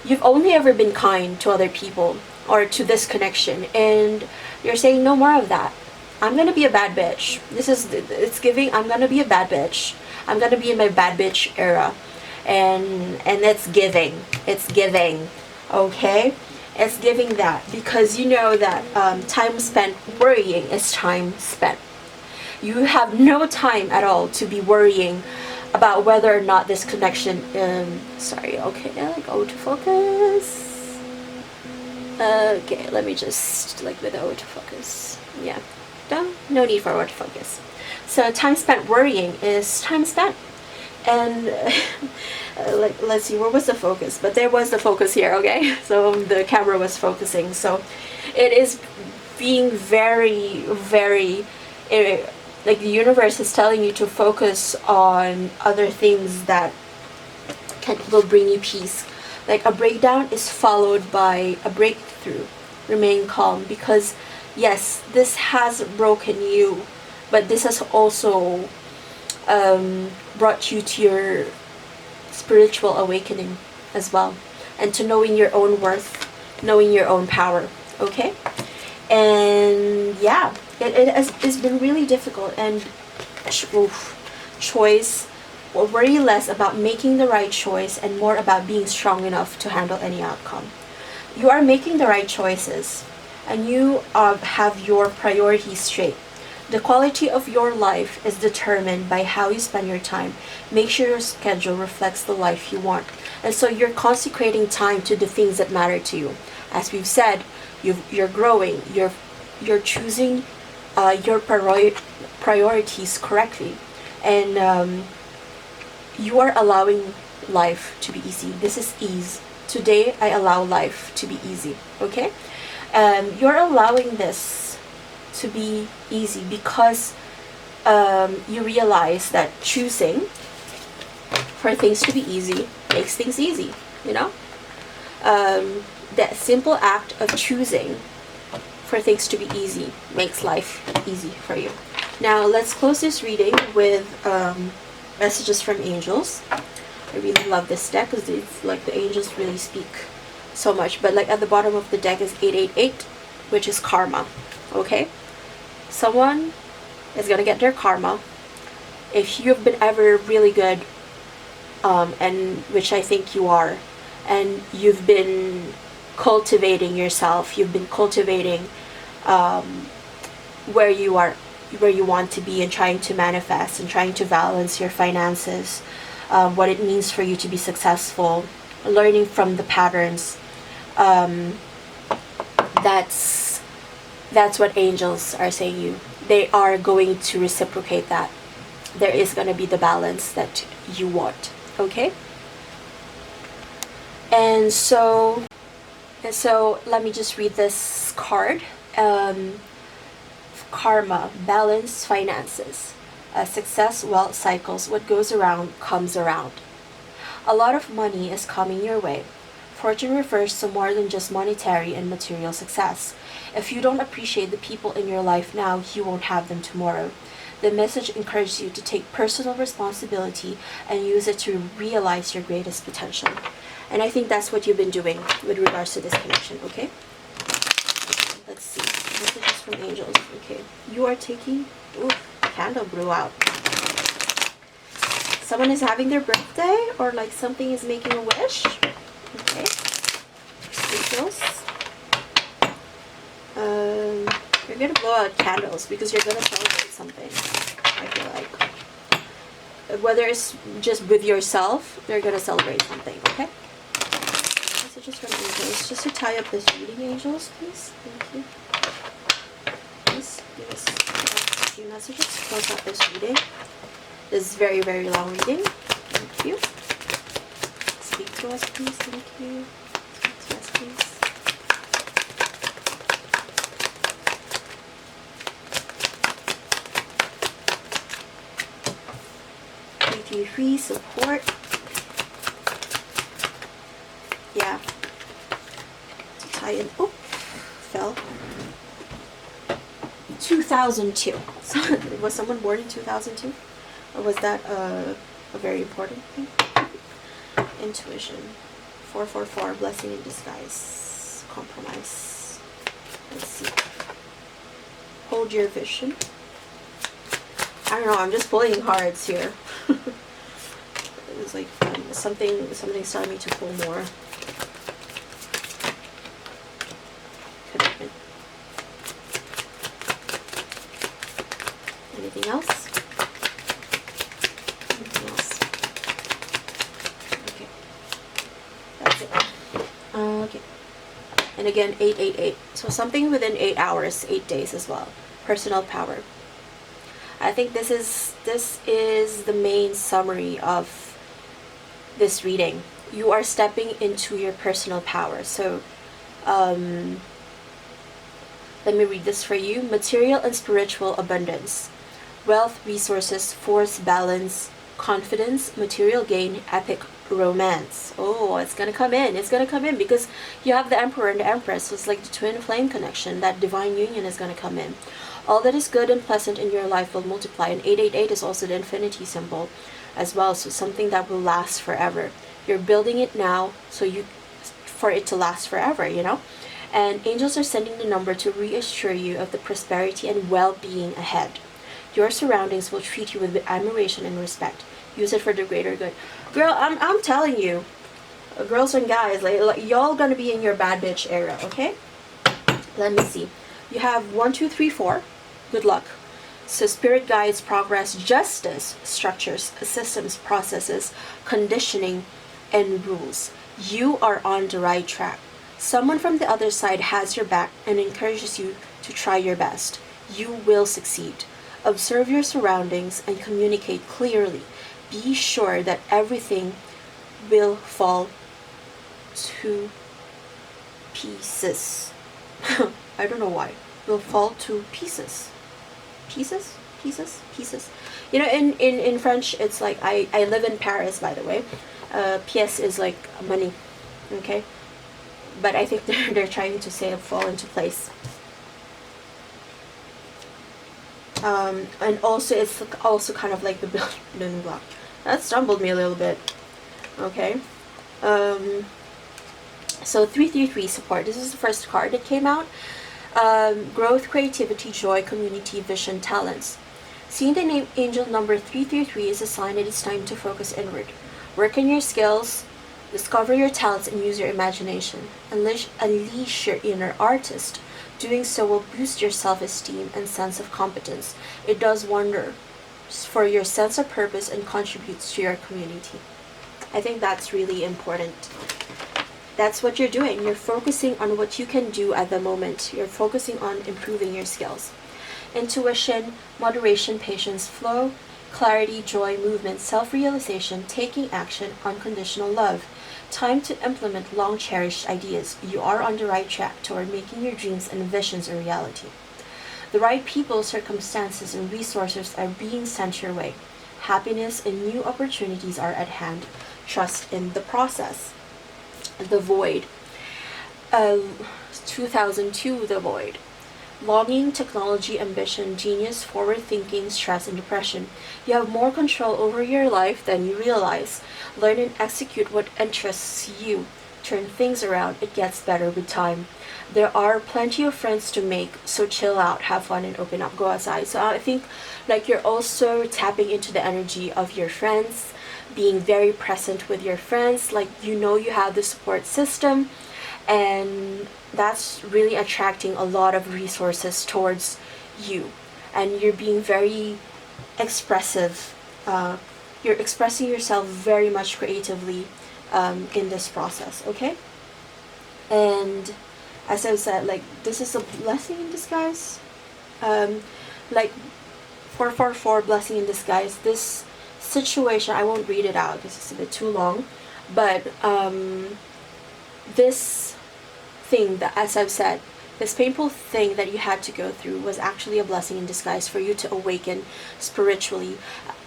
you've only ever been kind to other people or to this connection, and you're saying no more of that. I'm gonna be a bad bitch. It's giving, I'm gonna be a bad bitch. I'm gonna be in my bad bitch era, and it's giving, okay? It's giving that, because you know that time spent worrying is time spent. You have no time at all to be worrying about whether or not this connection, sorry, okay, like autofocus. Okay, let me just, like with the autofocus, yeah. No need for autofocus. So time spent worrying is time spent. And let's see, where was the focus? But there was the focus here, okay? So the camera was focusing. So it is being very, very, like the universe is telling you to focus on other things that will bring you peace. Like a breakdown is followed by a breakthrough. Remain calm, because yes, this has broken you, but this has also brought you to your spiritual awakening as well, and to knowing your own worth, knowing your own power. Okay. And yeah, it's been really difficult, and choice, or worry less about making the right choice and more about being strong enough to handle any outcome. You are making the right choices, and you have your priorities straight. The quality of your life is determined by how you spend your time. Make sure your schedule reflects the life you want. And so you're consecrating time to the things that matter to you. As we've said, you're growing, you're choosing your priorities correctly, and you are allowing life to be easy. This is ease. Today I allow life to be easy. Okay, you're allowing this to be easy because you realize that choosing for things to be easy makes things easy. You know, that simple act of choosing for things to be easy makes life easy for you. Now let's close this reading with messages from angels. I really love this deck because it's like the angels really speak so much. But like at the bottom of the deck is 888, which is karma. Okay, someone is gonna get their karma. If you've been ever really good, and which I think you are, and you've been cultivating yourself, you've been cultivating where you are, where you want to be, and trying to manifest and trying to balance your finances, what it means for you to be successful, learning from the patterns. That's what angels are saying you. They are going to reciprocate that. There is going to be the balance that you want. Okay? And so let me just read this card. Karma, balance, finances, success, wealth cycles. What goes around comes around. A lot of money is coming your way. Fortune refers to more than just monetary and material success. If you don't appreciate the people in your life now, you won't have them tomorrow. The message encourages you to take personal responsibility and use it to realize your greatest potential. And I think that's what you've been doing with regards to this connection, okay? Let's see. Messages from angels. Okay. You are taking... Ooh, candle blew out. Someone is having their birthday, or like something is making a wish. Okay. Angels. You're gonna blow out candles because you're gonna celebrate something, I feel like. Whether it's just with yourself, you're gonna celebrate something, okay? Messages from angels. Just to tie up this reading, angels, please. Thank you. Please give us a few messages. Close out this reading. This is very, very long reading. Thank you. Speak to us, please. Thank you. Speak to us, please. Free support. Yeah. To tie in. Oh, fell. 2002. So, was someone born in 2002? Or was that a very important thing? Intuition. 444. Blessing in disguise. Compromise. Let's see. Hold your vision. I don't know. I'm just pulling cards here. It's like something's telling me to pull more. Commitment. Anything else? Anything else? Okay. That's it. Okay. And again, 888. So something within 8 hours, 8 days as well. personal power. I think this is the main summary of this reading. You are stepping into your personal power. So let me read this for you. Material and spiritual abundance, wealth, resources, force, balance, confidence, material gain, epic romance. Oh, it's gonna come in. It's gonna come in because you have the Emperor and the Empress. So it's like the twin flame connection. That divine union is gonna come in. All that is good and pleasant in your life will multiply. And 888 is also the infinity symbol as well. So something that will last forever. You're building it now for it to last forever, you know? And angels are sending the number to reassure you of the prosperity and well-being ahead. Your surroundings will treat you with admiration and respect. Use it for the greater good. Girl, I'm telling you, girls and guys, like y'all gonna be in your bad bitch era, okay? Let me see. You have 1, 2, 3, 4. Good luck. So spirit guides, progress, justice, structures, systems, processes, conditioning, and rules. You are on the right track. Someone from the other side has your back and encourages you to try your best. You will succeed. Observe your surroundings and communicate clearly. Be sure that everything will fall to pieces. I don't know why. Will fall to pieces. Pieces? Pieces? Pieces. You know, in French, it's like, I live in Paris, by the way. Pièce is like money. Okay? But I think they're trying to say fall into place. And also it's also kind of like the building block. That stumbled me a little bit. Okay. So 333 support. This is the first card that came out. Growth, creativity, joy, community, vision, talents. Seeing the name angel number 333 is a sign that it's time to focus inward. Work on your skills, discover your talents, and use your imagination. Unleash your inner artist. Doing so will boost your self-esteem and sense of competence. It does wonders for your sense of purpose and contributes to your community. I think that's really important. That's what you're doing. You're focusing on what you can do at the moment. You're focusing on improving your skills. Intuition, moderation, patience, flow, clarity, joy, movement, self-realization, taking action, unconditional love. Time to implement long-cherished ideas. You are on the right track toward making your dreams and visions a reality. The right people, circumstances, and resources are being sent your way. Happiness and new opportunities are at hand. Trust in the process. The Void. 2002, The Void. Longing, technology, ambition, genius, forward thinking, stress, and depression. You have more control over your life than you realize. Learn and execute what interests you. Turn things around. It gets better with time. There are plenty of friends to make, so chill out, have fun, and open up. Go outside. So I think like you're also tapping into the energy of your friends, being very present with your friends. Like, you know, you have the support system, and that's really attracting a lot of resources towards you. And you're being very expressive. You're expressing yourself very much creatively in this process, okay? And as I said, like, this is a blessing in disguise. Like 444, blessing in disguise. This situation, I won't read it out because it's a bit too long, but this thing that, as I've said, this painful thing that you had to go through was actually a blessing in disguise for you to awaken spiritually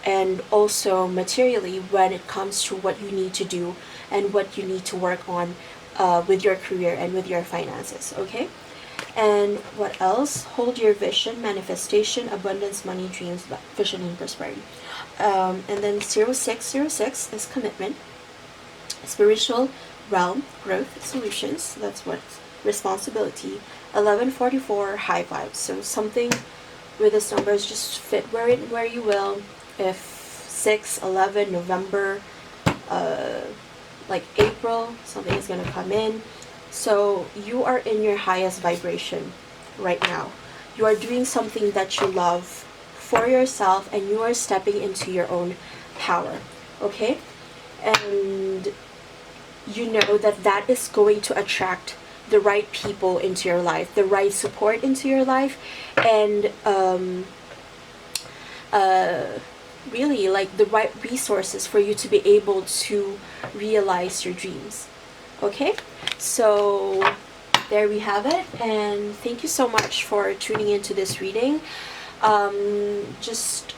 and also materially when it comes to what you need to do and what you need to work on with your career and with your finances, okay? And what else? Hold your vision, manifestation, abundance, money, dreams, vision, and prosperity. And then 0606 is commitment, spiritual realm, growth, solutions. That's what responsibility. 1144, high vibes. So something with this numbers just fit where you will. If 6, 11, November, like April, something is going to come in. So you are in your highest vibration right now. You are doing something that you love for yourself, and you are stepping into your own power, okay? And you know that that is going to attract the right people into your life, the right support into your life, and really like the right resources for you to be able to realize your dreams. Okay, so there we have it, and thank you so much for tuning into this reading. Just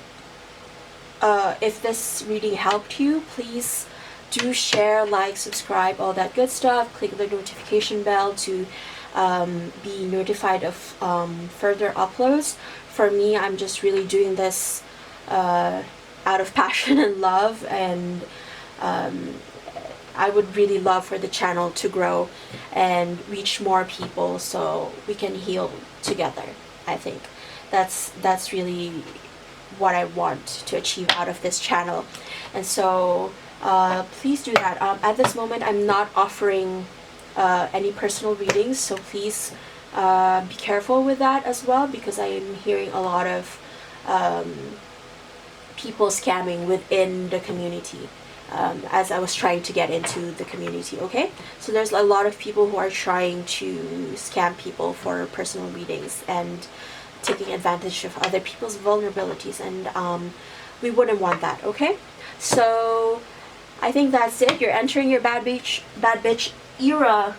if this reading helped you, please do share, like, subscribe, all that good stuff. Click the notification bell to be notified of further uploads. For me, I'm just really doing this out of passion and love, and I would really love for the channel to grow and reach more people so we can heal together. I think that's really what I want to achieve out of this channel. And so please do that. At this moment, I'm not offering any personal readings, so please be careful with that as well, because I am hearing a lot of people scamming within the community as I was trying to get into the community. Okay, so there's a lot of people who are trying to scam people for personal readings and taking advantage of other people's vulnerabilities, and we wouldn't want that. Okay, so I think that's it. You're entering your bad bitch era,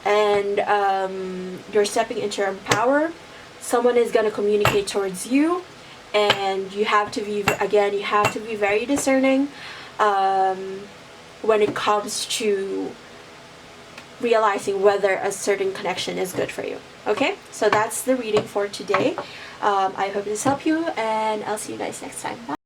and you're stepping into your power. Someone is going to communicate towards you, and you have to be, again, you have to be very discerning when it comes to realizing whether a certain connection is good for you. Okay, so that's the reading for today. I hope this helped you, and I'll see you guys next time. Bye.